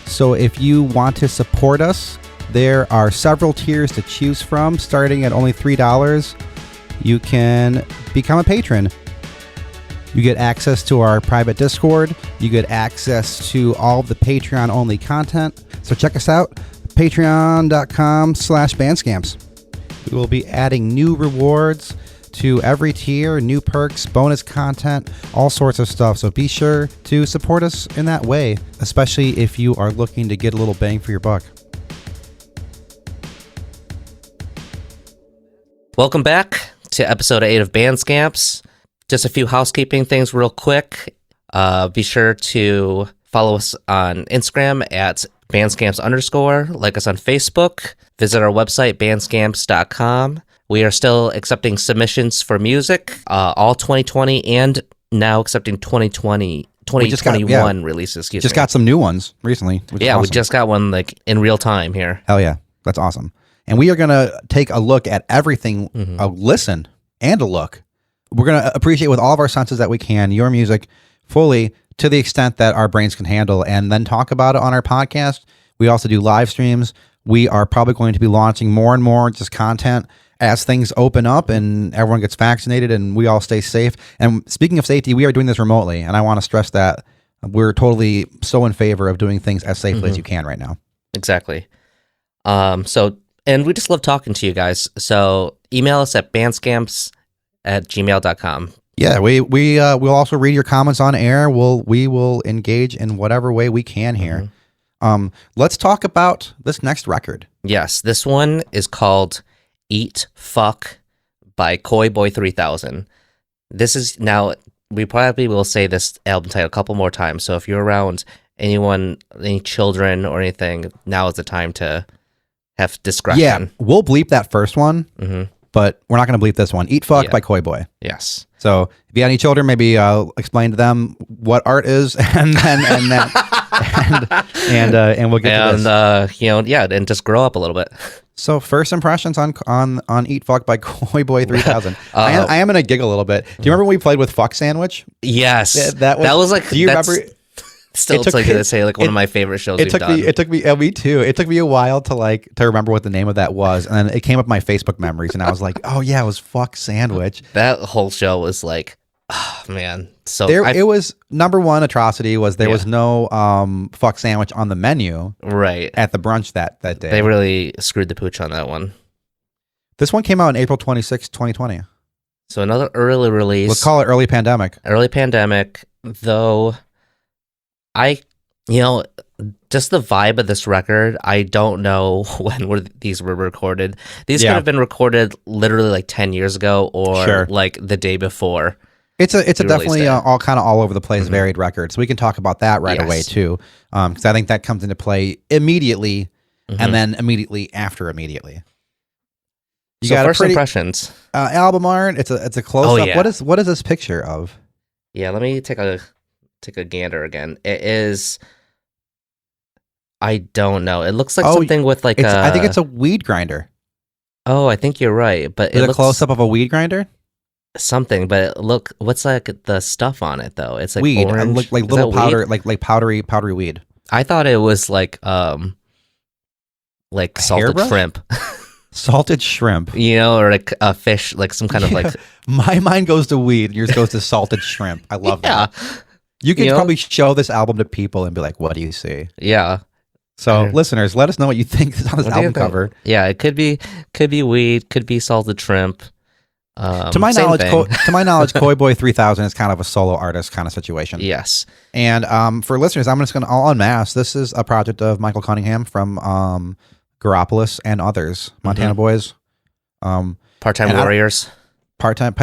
So if you want to support us, there are several tiers to choose from. Starting at only $3, you can become a patron. You get access to our private Discord. You get access to all of the Patreon-only content. So check us out, patreon.com/bandscamps. We will be adding new rewards to every tier, new perks, bonus content, all sorts of stuff. So be sure to support us in that way, especially if you are looking to get a little bang for your buck. Welcome back to episode 8 of Band Scamps. Just a few housekeeping things real quick. Be sure to follow us on Instagram at bandscamps_, like us on Facebook, visit our website, bandscamps.com. We are still accepting submissions for music, all 2020 and now accepting 2021 releases. Excuse me. Just got some new ones recently. Yeah, we just got one like in real time here. Hell yeah. That's awesome. And we are going to take a look at everything, a listen and a look. We're going to appreciate with all of our senses that we can your music fully to the extent that our brains can handle, and then talk about it on our podcast. We also do live streams. We are probably going to be launching more and more just content as things open up and everyone gets vaccinated and we all stay safe. And speaking of safety, we are doing this remotely, and I want to stress that we're totally so in favor of doing things as safely as you can right now. Exactly. And we just love talking to you guys. So email us at bandscamps@gmail.com. Yeah, we'll also read your comments on air. We will engage in whatever way we can here. Let's talk about this next record. Yes, this one is called Eat Fuck by Koi Boy 3000. This is now, we probably will say this album title a couple more times. So if you're around anyone, any children or anything, now is the time to have discretion. Yeah, we'll bleep that first one, but we're not going to bleep this one. Eat Fuck by Koi Boy. Yes. So if you got any children, maybe explain to them what art is, and we'll get to this. And just grow up a little bit. So first impressions on Eat Fuck by Koi Boy 3000. I am going to giggle a little bit. Do you remember when we played with Fuck Sandwich? Yes. That was like. Do you remember? Still, it's like to say like one of my favorite shows we've done. Me too. It took me a while to remember what the name of that was, and then it came up in my Facebook memories, and I was like, oh yeah, it was Fuck Sandwich. That whole show was like, oh man. So it was number one atrocity was there was no Fuck Sandwich on the menu right at the brunch that day. They really screwed the pooch on that one. This one came out on April 26, 2020. So another early release. Let's call it early pandemic. Early pandemic, though. Just the vibe of this record, I don't know when these were recorded. These could have been recorded literally like 10 years ago or like the day before. It's a he released definitely it. all over the place, varied record. So we can talk about that right away too, because I think that comes into play immediately, and then immediately after immediately. You So got first a pretty impressions. album art. It's a close Oh, up. yeah. What is this picture of? Yeah, let me take a gander again. It is. I don't know. It looks like something with like I think it's a weed grinder. Oh, I think you're right, but Is it a looks close up of a weed grinder? something. But what's like the stuff on it though? It's like Weed, orange. like Is little that powder, weed? like powdery weed. I thought it was like salted Hairbrush? shrimp, Salted shrimp. or like a fish, like some kind of like. My mind goes to weed, and yours goes to salted shrimp. I love Yeah, that. You can probably show this album to people and be like, "What do you see?" yeah. So, listeners, let us know what you think on this What do you album think? cover. Yeah, it could be weed, could be salted shrimp. To my same knowledge, thing. Koi Boy 3000 is kind of a solo artist kind of situation. Yes. And for listeners, I'm just going to all unmask. This is a project of Michael Cunningham from Garopolis and others, Montana Boys, Part-time warriors. part-time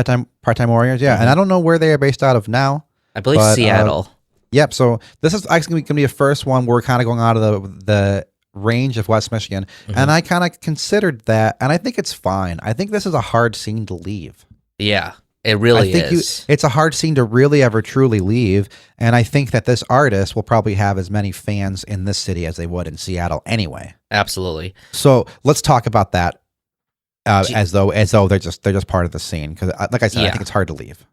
warriors. Yeah, and I don't know where they are based out of now. I believe but, Seattle. Yep. So this is actually going to be a first one where we're kind of going out of the range of West Michigan, and I kind of considered that, and I think it's fine. I think this is a hard scene to leave. Yeah, it really is. It's a hard scene to really ever truly leave, and I think that this artist will probably have as many fans in this city as they would in Seattle anyway. Absolutely. So let's talk about that as though they're just part of the scene, because like I said, I think it's hard to leave.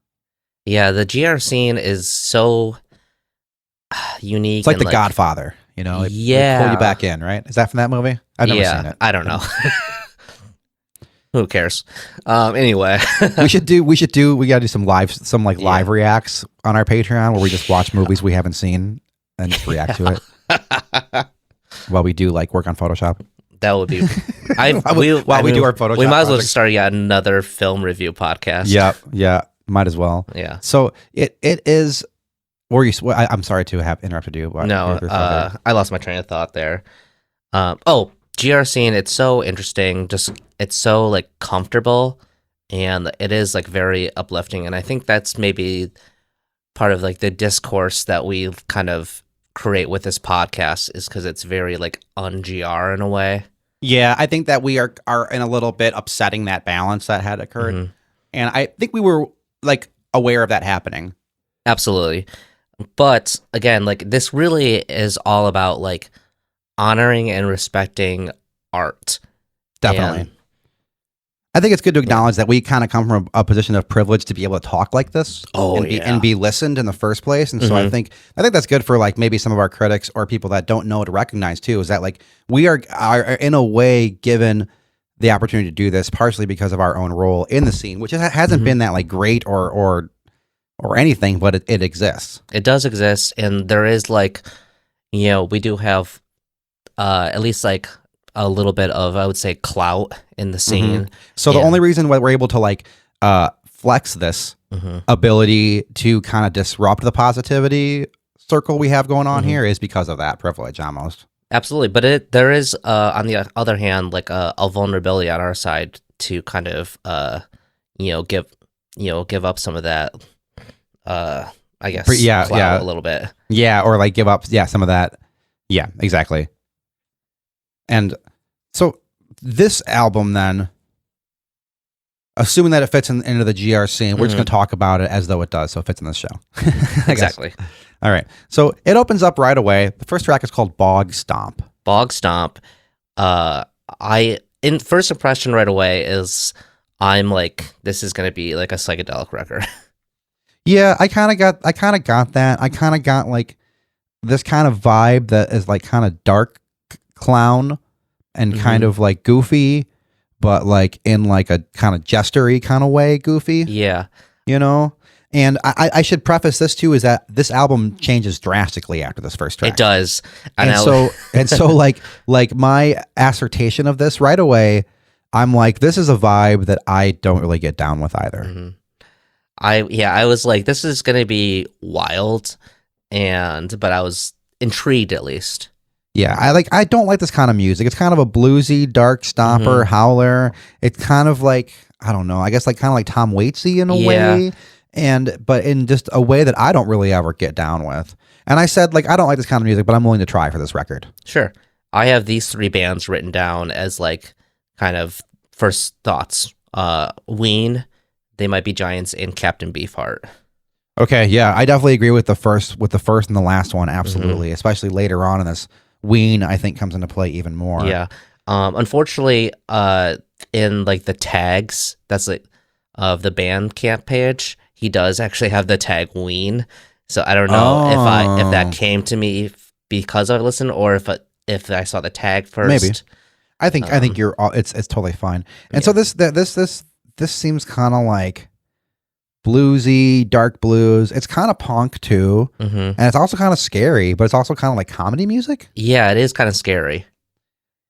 Yeah, the GR scene is so unique. It's like The Godfather, it pull you back in, right? Is that from that movie? I've never seen it. I don't know. Who cares? Anyway, we gotta do some live reacts on our Patreon where we just watch movies we haven't seen and just react to it while we do work on Photoshop. That would be. While we do our Photoshop, we might as well project. just start another film review podcast. Yeah, might as well. Yeah. So it is. I'm sorry to have interrupted you. No, I lost my train of thought there. GR scene, it's so interesting. Just it's so comfortable, and it is very uplifting. And I think that's maybe part of the discourse that we kind of create with this podcast is because it's very un-GR in a way. Yeah, I think that we are in a little bit upsetting that balance that had occurred, and I think we were aware of that happening. Absolutely. But again, this really is all about honoring and respecting art. Definitely. And, I think it's good to acknowledge that we kind of come from a position of privilege to be able to talk like this and be listened in the first place. And so I think that's good for maybe some of our critics or people that don't know to recognize too, is that we are in a way given the opportunity to do this partially because of our own role in the scene, which hasn't been that great or anything, but it exists. It does exist, and there is we do have at least a little bit of, I would say, clout in the scene. So the only reason why we're able to flex this ability to kind of disrupt the positivity circle we have going on here is because of that privilege almost. Absolutely, but there is on the other hand a vulnerability on our side to kind of give up some of that. I guess clout a little bit. Yeah, or give up some of that. Yeah, exactly. And so this album then, assuming that it fits into the GR scene, we're just going to talk about it as though it does, so it fits in this show. Exactly. All right. So it opens up right away. The first track is called Bog Stomp. Bog Stomp. In first impression right away is I'm this is going to be a psychedelic record. Yeah, I kind of got that. I kind of got this kind of vibe that is kind of dark clown and kind of goofy, but in a kind of jestery kind of way goofy. Yeah. And I should preface this too, is that this album changes drastically after this first track. It does. And so my assertion of this right away, I'm this is a vibe that I don't really get down with either. I was this is gonna be wild, but I was intrigued at least. Yeah, I don't like this kind of music. It's kind of a bluesy, dark stomper, howler. It's kind of I don't know, I guess kind of Tom Waitsy in a way. but in just a way that I don't really ever get down with. And I said, like, I don't like this kind of music, but I'm willing to try for this record. Sure. I have these 3 bands written down as like kind of first thoughts. Ween, They Might Be Giants, and Captain Beefheart. Okay, yeah, I definitely agree with the first and the last one, absolutely. Especially later on in this, Ween, I think, comes into play even more. Yeah. Unfortunately, in like the tags, that's like of the Bandcamp page, he does actually have the tag Ween. So I don't know if that came to me because I listened, or if I saw the tag first. Maybe. I think you're all, it's totally fine. And so this seems kind of like bluesy, dark blues. It's kind of punk too, and it's also kind of scary, but it's also kind of like comedy music. Yeah, it is kind of scary.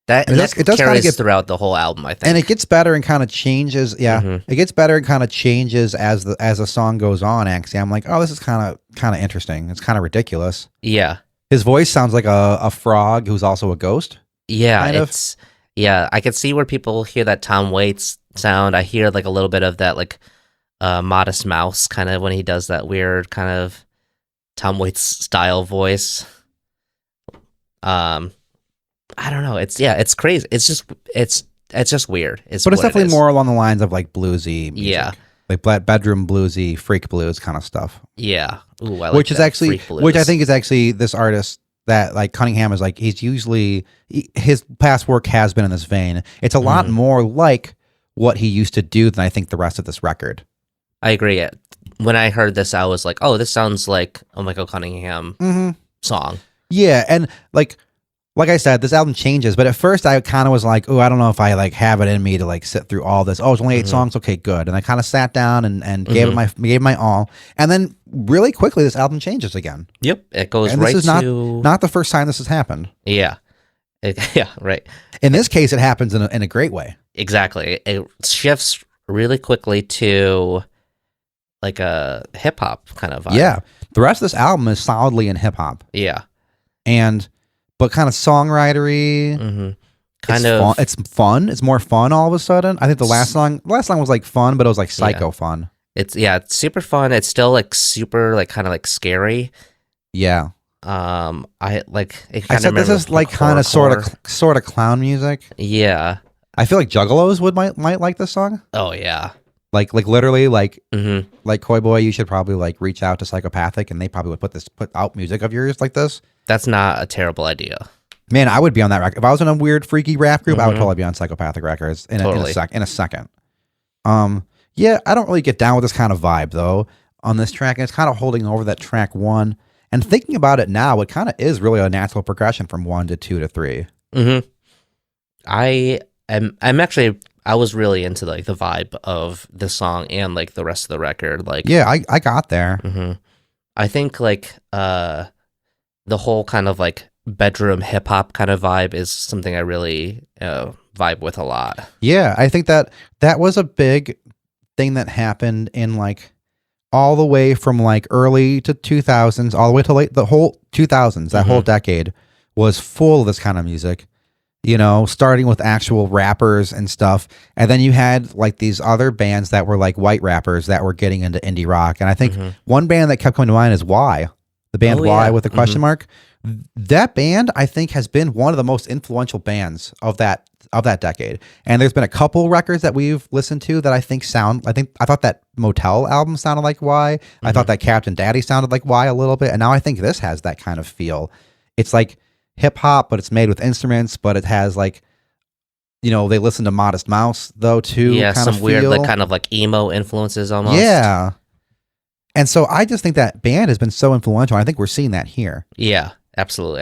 That it does carries get throughout the whole album, I think, and it gets better and kind of changes. Yeah, it gets better and kind of changes as the song goes on. Actually, I'm like, oh, this is kind of interesting. It's kind of ridiculous. Yeah, his voice sounds like a frog who's also a ghost. Yeah, yeah. I could see where people hear that Tom Waits sound. I hear like a little bit of that like Modest Mouse kind of when he does that weird kind of Tom Waits style voice. I don't know. It's crazy. It's just weird. But it's definitely more along the lines of like bluesy music. Yeah. Like bedroom bluesy, freak blues kind of stuff. Yeah. Ooh, I like which is that. actually, which I think is actually this artist that like Cunningham is like, he's usually, his past work has been in this vein. It's a lot more like what he used to do than I think the rest of this record. I agree. When I heard this, I was like, oh, this sounds like a Michael Cunningham song. Yeah. And like I said, this album changes, but at first I kind of was like, oh, I don't know if I like have it in me to like sit through all this. Oh, it's only 8 songs. Okay, good. And I kind of sat down and gave it my all. And then really quickly, this album changes again. Yep. It goes and right this is to... not the first time this has happened. Yeah. Yeah, right. In this case, it happens in a great way. Exactly. It shifts really quickly to like a hip hop kind of vibe. Yeah. The rest of this album is solidly in hip hop. Yeah. But kind of songwritery. It's fun. It's more fun all of a sudden. I think the last song was like fun, but it was like psycho fun. It's super fun. It's still like super like kind of like scary. Yeah. I said this is like kind of sort of clown music. Yeah. I feel like Juggalos might like this song. Oh yeah. Like literally like Coy Boy, you should probably like reach out to Psychopathic and they probably would put out music of yours like this. That's not a terrible idea. Man, I would be on that record. If I was in a weird freaky rap group, I would totally be on Psychopathic Records in a second. Yeah, I don't really get down with this kind of vibe though on this track, and it's kind of holding over that track 1. And thinking about it now, it kind of is really a natural progression from 1 to 2 to 3. I was really into like the vibe of the song and like the rest of the record. Like, yeah, I got there. I think like the whole kind of like bedroom hip hop kind of vibe is something I really vibe with a lot. Yeah, I think that was a big thing that happened in like all the way from like early to 2000s, all the way to late, the whole 2000s, that whole decade was full of this kind of music. You know, starting with actual rappers and stuff. And then you had like these other bands that were like white rappers that were getting into indie rock. And I think one band that kept coming to mind is Y, the band Y with a question mark. That band, I think, has been one of the most influential bands of that decade. And there's been a couple records that we've listened to that I thought that Motel album sounded like Y. I thought that Captain Daddy sounded like Y a little bit. And now I think this has that kind of feel. It's like hip hop, but it's made with instruments, but it has like, you know, they listen to Modest Mouse though too. Yeah, kind some of weird feel. like kind of like emo influences almost. Yeah. And so I just think that band has been so influential. I think we're seeing that here. Yeah, absolutely.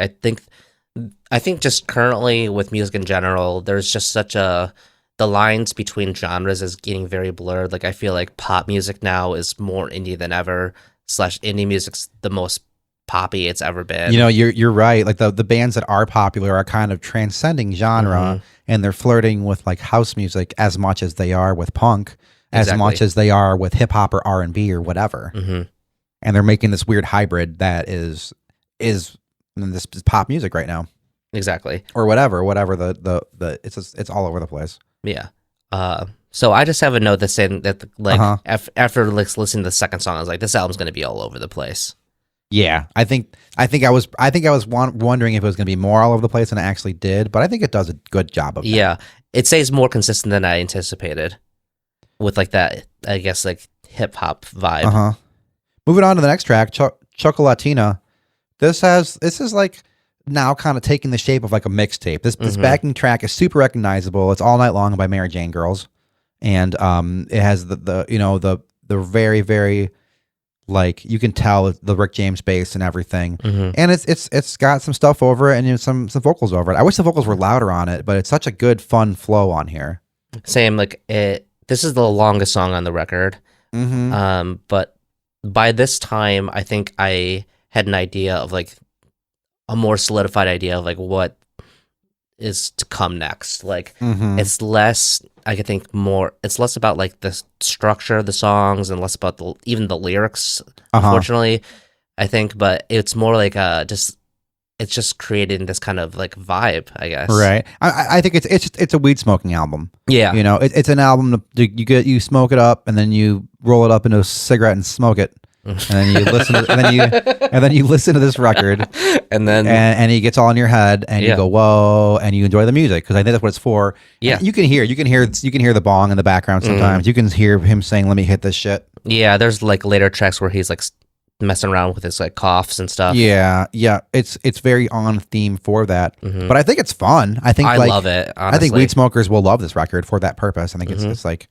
I think just currently with music in general, there's just the lines between genres is getting very blurred. Like I feel like pop music now is more indie than ever, / indie music's the most poppy it's ever been. You know, you're right. Like the bands that are popular are kind of transcending genre, and they're flirting with like house music as much as they are with punk, as much as they are with hip hop or R&B or whatever. And they're making this weird hybrid that is this pop music right now. Exactly. Or whatever the it's all over the place. Yeah. So I just have a note that's saying that like Uh-huh. after like listening to the second song, I was like, this album's gonna be all over the place. Yeah, I was wondering if it was going to be more all over the place than it actually did, but I think it does a good job of that. Yeah, it stays more consistent than I anticipated with like that, I guess, like hip hop vibe. Uh-huh. Moving on to the next track, Chocolatina. This is like now kind of taking the shape of like a mixtape. This backing track is super recognizable. It's All Night Long by Mary Jane Girls, and it has the very very, like, you can tell the Rick James bass and everything, and it's got some stuff over it and some vocals over it. I wish the vocals were louder on it, but it's such a good fun flow on here. Same, like this is the longest song on the record. But by this time, I think I had an idea of like a more solidified idea of like what is to come next. Like it's less, I could think more, it's less about like the structure of the songs and less about even the lyrics, unfortunately, I think, but it's more like it's just creating this kind of like vibe, I guess. Right. I think it's a weed smoking album. Yeah. It's an album you smoke it up and then you roll it up into a cigarette and smoke it. And then you listen to, and then you listen to this record, and then and he gets all in your head, and you go whoa, and you enjoy the music, because I think that's what it's for. Yeah, and you can hear the bong in the background sometimes. You can hear him saying, "Let me hit this shit." Yeah, there's like later tracks where he's like messing around with his like coughs and stuff. Yeah, it's very on theme for that. But I think it's fun. I love it. Honestly. I think weed smokers will love this record for that purpose. I think it's like,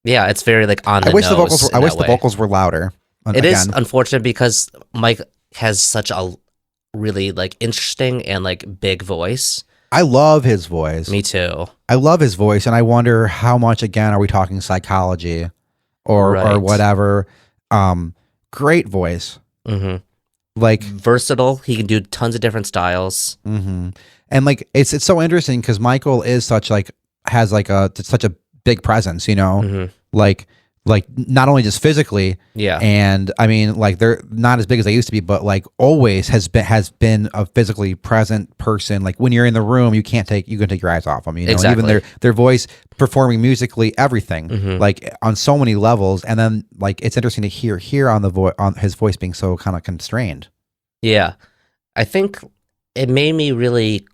Yeah, it's very like on the I wish nose. the vocals were louder. It is unfortunate because Mike has such a really like interesting and like big voice. I love his voice. Me too. I love his voice, and I wonder how much, again, are we talking psychology or whatever. Great voice. Like versatile. He can do tons of different styles. And like it's so interesting because Michael is such like has like such a big presence, like not only just physically, and I mean, like, they're not as big as they used to be, but like always has been a physically present person. Like when you're in the room, you can take your eyes off them, Exactly. Even their voice, performing musically, everything, like on so many levels. And then like it's interesting to hear on his voice being so kind of constrained. Yeah, I think it made me really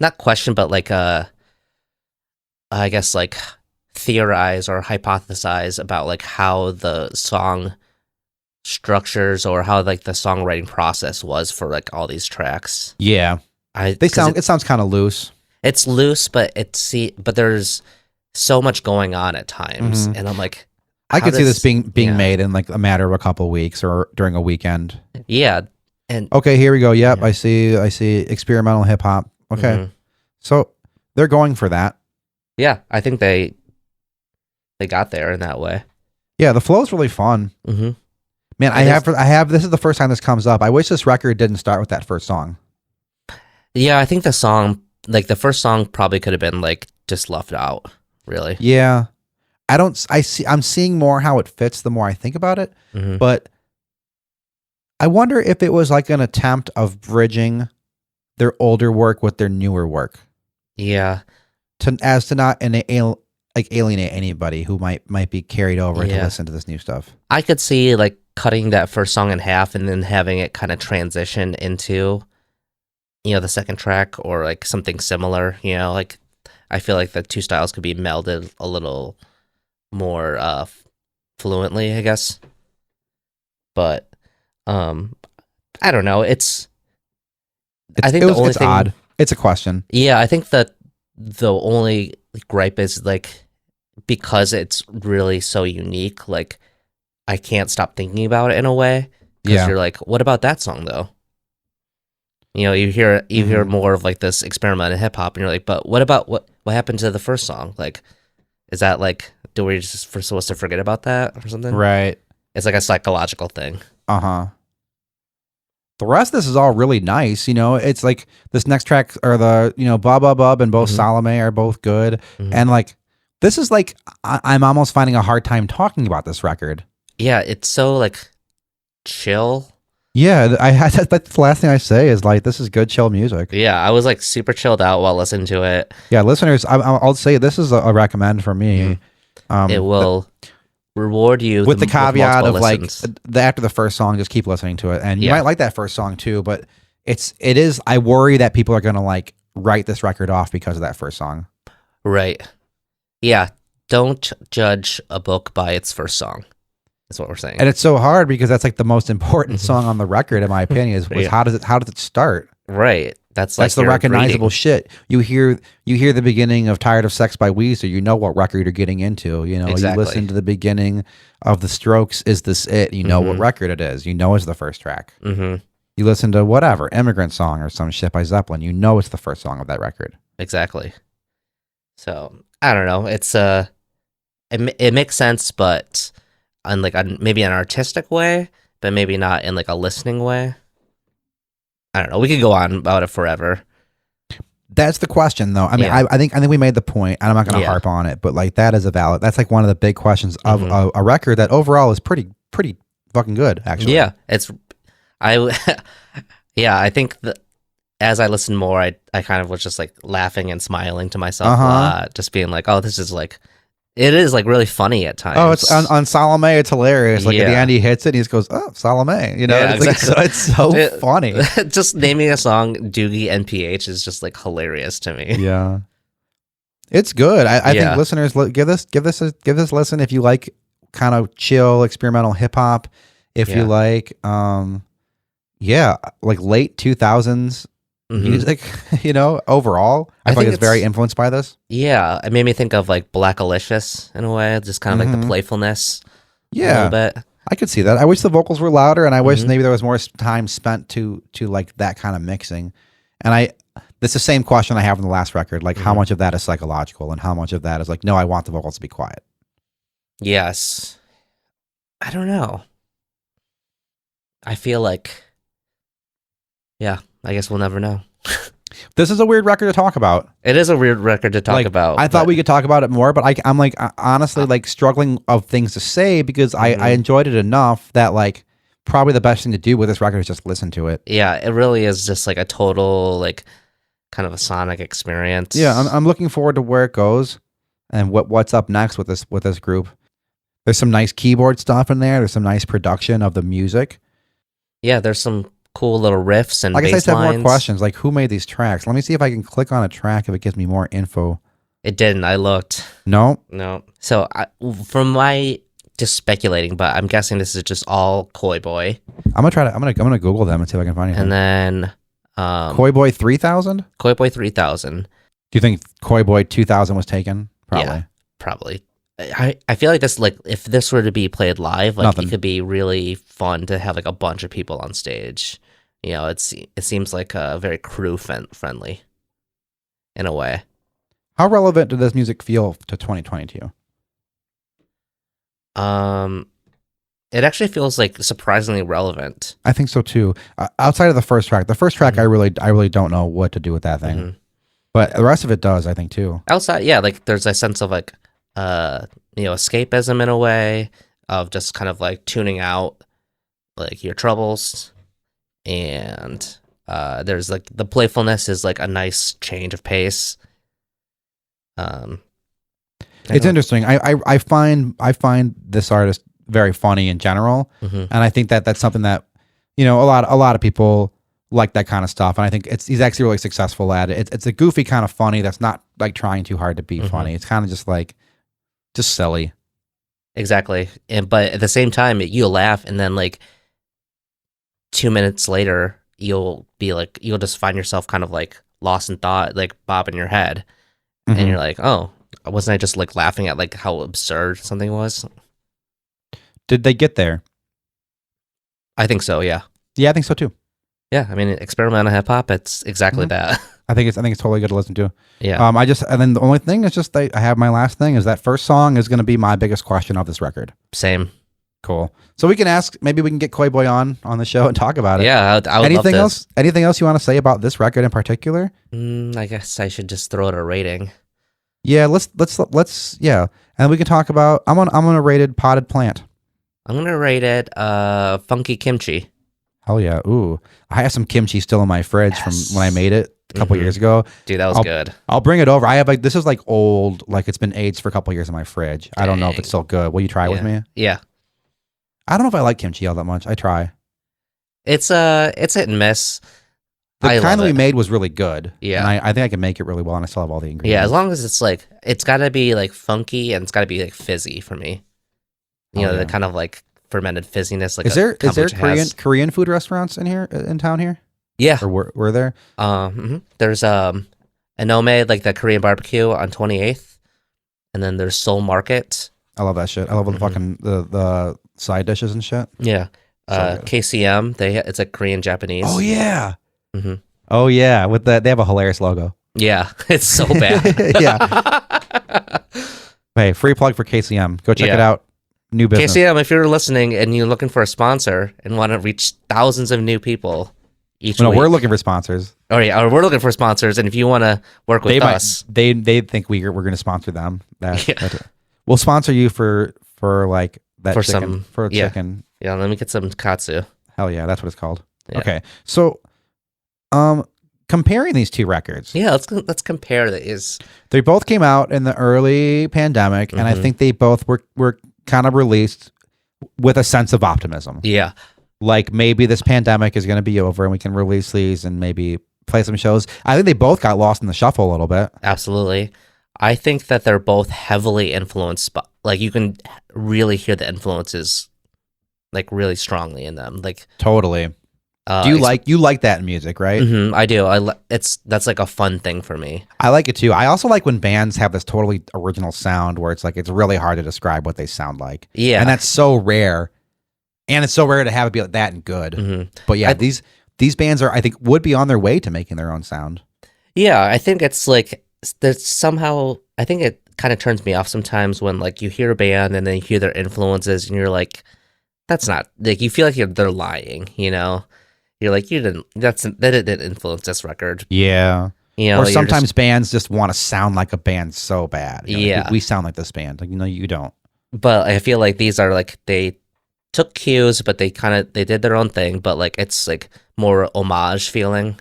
not question, but like I guess like theorize or hypothesize about like how the song structures or how like the songwriting process was for like all these tracks. Yeah, it sounds kind of loose. It's loose, but but there's so much going on at times, and I'm like, I could see this being made in like a matter of a couple of weeks or during a weekend. Yeah, and okay, here we go. Yep, I see experimental hip hop. Okay, so they're going for that. Yeah, I think they got there in that way. Yeah, the flow's really fun. Man, I have. This is the first time this comes up. I wish this record didn't start with that first song. Yeah, I think the first song probably could have been like just left out. Really. Yeah, I'm seeing more how it fits the more I think about it. But I wonder if it was like an attempt of bridging their older work with their newer work. Yeah. To not alienate anybody who might be carried over to listen to this new stuff. I could see like cutting that first song in half and then having it kind of transition into, the second track or like something similar. Like I feel like the two styles could be melded a little more fluently, I guess. But I don't know. I think the only thing, odd. It's a question. Yeah, I think that the only gripe is like because it's really so unique, like I can't stop thinking about it in a way. Because you're like, what about that song though? You hear more of like this experimental hip hop, and you're like, but what about what happened to the first song? Like, is that like, do we just supposed to forget about that or something? Right. It's like a psychological thing. The rest of this is all really nice. It's like this next track or the, Bub Bub and both Salome are both good. And like, this is like, I'm almost finding a hard time talking about this record. Yeah. It's so like chill. Yeah, I had that's the last thing I say is like this is good chill music. Yeah, I was like super chilled out while listening to it. Yeah, listeners, I'll say this is a recommend for me. It will reward you With the caveat multiple of like listens. after the first song, just keep listening to it, and you Yeah. might like that first song too. But it is. I worry that people are gonna like write this record off because of that first song. Right. Yeah. Don't judge a book by its first song. That's what we're saying. And it's so hard because that's like the most important song on the record, in my opinion. Is Yeah. how does it start? Right. That's like That's the your recognizable greeting. shit. You hear the beginning of "Tired of Sex" by Weezer. You know what record you're getting into. You know, Exactly. you listen to the beginning of "The Strokes." Is this it? You know what record it is. You know it's the first track. Mm-hmm. You listen to whatever "Immigrant Song" or some shit by Zeppelin. You know it's the first song of that record. Exactly. So I don't know. It's it makes sense, but on like maybe an artistic way, but maybe not in like a listening way. I don't know. We could go on about it forever. That's the question, though. I mean, Yeah. I think we made the point, and I'm not going to Yeah. harp on it, but like that is a valid. That's like one of the big questions of a record that overall is pretty fucking good, actually. Yeah, yeah, I think that as I listened more, I kind of was just like laughing and smiling to myself a lot, just being like, oh, this is like, it is like really funny at times. Oh, it's on Salome. It's hilarious. Like at the Yeah. end, he hits it, and he just goes, "Oh, Salome." You know, Yeah, it's, exactly. like, it's so funny. Just naming a song Doogie NPH is just like hilarious to me. Yeah, it's good. I Yeah. think listeners give this a listen if you like kind of chill experimental hip hop. If you Yeah. like, like late 2000s Mhm. music, you know, overall, I feel think like it's very it's- influenced by this. Yeah, it made me think of like Blackalicious in a way, just kind of like the playfulness a Yeah, little bit. I could see that. I wish the vocals were louder, and I wish Mhm. maybe there was more time spent to like that kind of mixing. And it's the same question I have in the last record, like how much of that is psychological and how much of that is like, no, I want the vocals to be quiet. Yes. I don't know. I feel like, yeah, I guess we'll never know. This is a weird record to talk about. It is a weird record to talk Like, about. I thought but- we could talk about it more, but I'm like honestly like struggling of things to say because I enjoyed it enough that like probably the best thing to do with this record is just listen to it. Yeah, it really is just like a total, like, kind of a sonic experience. Yeah, I'm looking forward to where it goes and what's up next with this group. There's some nice keyboard stuff in there. There's some nice production of the music. Yeah, there's some cool little riffs and I guess I bass just have more lines. questions. Like, who made these tracks? Let me see if I can click on a track if it gives me more info. It didn't. I looked. No. No. So, from my just speculating, but I'm guessing this is just all Koi Boy. I'm gonna Google them and see if I can find anything. And then Koi Boy 3000? Koi Boy 3000. Do you think Koi Boy 2000 was taken? Probably. Yeah, probably. I feel like this, like, if this were to be played live, like, Nothing. it could be really fun to have like a bunch of people on stage. You know, it seems like very crew friendly in a way. How relevant did this music feel to 2022? It actually feels like surprisingly relevant. I think so too. Outside of the first track, I really don't know what to do with that thing. Mhm. But the rest of it does, I think too. Outside, yeah, like there's a sense of like escapism in a way of just kind of like tuning out like your troubles, and there's like the playfulness is like a nice change of pace. It's interesting. I find this artist very funny in general, Mhm. and I think that's something that a lot of people like that kind of stuff, and I think he's actually really successful at it. It's a goofy kind of funny that's not like trying too hard to be funny. It's kind of just silly. Exactly, but at the same time, you'll laugh, and then like 2 minutes later, you'll just find yourself kind of like lost in thought, like bobbing your head, and you're like, oh, wasn't I just like laughing at like how absurd something was? Did they get there? I think so. Yeah. Yeah, I think so too. Yeah. I mean, experimental hip hop. It's exactly that. I think it's totally good to listen to. Yeah. And then the only thing is just I have my last thing is that first song is going to be my biggest question of this record. Same. Cool. So we can maybe we can get Koi Boy on the show and talk about it. Yeah. I would Anything love else? Anything else you want to say about this record in particular? I guess I should just throw it a rating. Yeah, let's yeah, and we can talk about. I'm gonna rate it Potted Plant. I'm gonna rate it funky kimchi. Hell yeah. Ooh. I have some kimchi still in my fridge from when I made it a couple years ago. Dude, that was good. I'll bring it over. I have this is like old, like it's been aged for a couple years in my fridge. I don't know if it's still good. Will you try it with me? Yeah. I don't know if I like kimchi all that much. I try. It's hit and miss. The kind that we made was really good. Yeah. And I think I can make it really well, and I still have all the ingredients. Yeah, as long as it's like, it's got to be like funky and it's got to be like fizzy for me. You know, the kind of like fermented fizziness. Like is there Korean food restaurants in town here? Yeah. Or were there? There's Anome, like the Korean barbecue on 28th, and then there's Seoul Market. I love that shit. I love the fucking the side dishes and shit. Yeah. KCM, it's like Korean Japanese. Oh yeah. Oh yeah, they have a hilarious logo. Yeah, it's so bad. Yeah. Hey, free plug for KCM. Go check it out. New business. KCM, if you're listening and you're looking for a sponsor and want to reach thousands of new people each week. We're looking for sponsors. Oh yeah, we're looking for sponsors, and if you want to work with us, they think we're going to sponsor them. We'll sponsor you for like that for chicken, for a chicken. Yeah, let me get some katsu. Hell yeah, that's what it's called. Yeah. Okay, so comparing these two records. Yeah, let's compare these. They both came out in the early pandemic, and I think they both were kind of released with a sense of optimism. Yeah. Like maybe this pandemic is going to be over and we can release these and maybe play some shows. I think they both got lost in the shuffle a little bit. Absolutely. I think that they're both heavily influenced by, like, you can really hear the influences like really strongly in them. Like totally. Do you like that in music, right? I do. That's like a fun thing for me. I like it too. I also like when bands have this totally original sound where it's like it's really hard to describe what they sound like. Yeah, and that's so rare. And it's so rare to have it be like that and good. But yeah, these bands I think would be on their way to making their own sound. Yeah, I think it's like there's somehow. I think it kind of turns me off sometimes when like you hear a band and then you hear their influences and you're like, that's not like you feel like they're lying. You know. You're like, that didn't influence this record. Yeah. You know, or sometimes bands just want to sound like a band so bad. You know, yeah. Like, we sound like this band. Like, you don't. But I feel like these are like, they took cues, but they did their own thing, but like, it's like more homage feeling.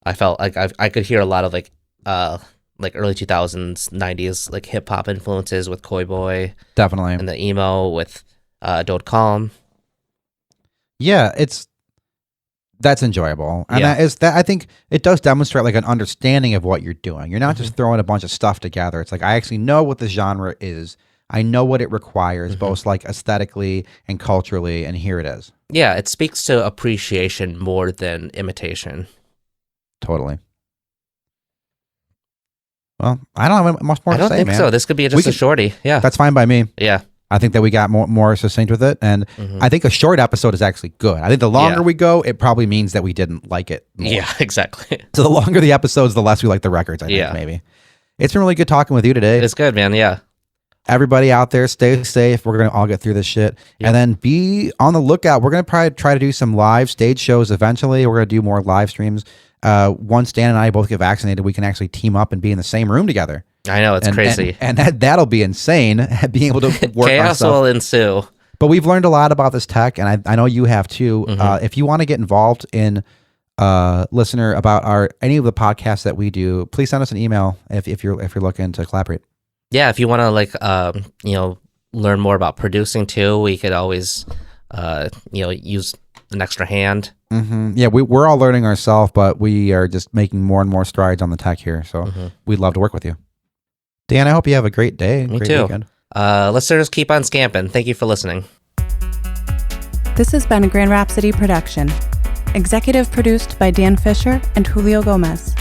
I felt like I could hear a lot of like early 2000s, 90s, like hip hop influences with Koi Boy. Definitely. And the emo with Kalm. Yeah, that's enjoyable. And I think it does demonstrate like an understanding of what you're doing. You're not just throwing a bunch of stuff together. It's like, I actually know what the genre is. I know what it requires, both like aesthetically and culturally, and here it is. Yeah, it speaks to appreciation more than imitation. Totally. Well, I don't have much more to say, man. I don't think so. This could be just a shorty. Yeah. That's fine by me. Yeah. I think that we got more succinct with it, and I think a short episode is actually good. I think the longer we go, it probably means that we didn't like it more. Yeah, exactly. So the longer the episodes, the less we like the records, I think, maybe. It's been really good talking with you today. It's good, man, yeah. Everybody out there, stay safe. We're going to all get through this shit. And then be on the lookout. We're going to probably try to do some live stage shows eventually. We're going to do more live streams. Once Dan and I both get vaccinated, we can actually team up and be in the same room together. I know, it's crazy. And that'll be insane, being able to work on Chaos stuff. will ensue. But we've learned a lot about this tech, and I know you have too. If you want to get involved in listener about any of the podcasts that we do, please send us an email if you're looking to collaborate. Yeah, if you want to like learn more about producing too, we could always use an extra hand. Yeah, we're all learning ourselves, but we are just making more and more strides on the tech here. So we'd love to work with you. Dan, I hope you have a great day. Me great too. Weekend. Listeners, keep on scamping. Thank you for listening. This has been a Grand Rhapsody production. Executive produced by Dan Fisher and Julio Gomez.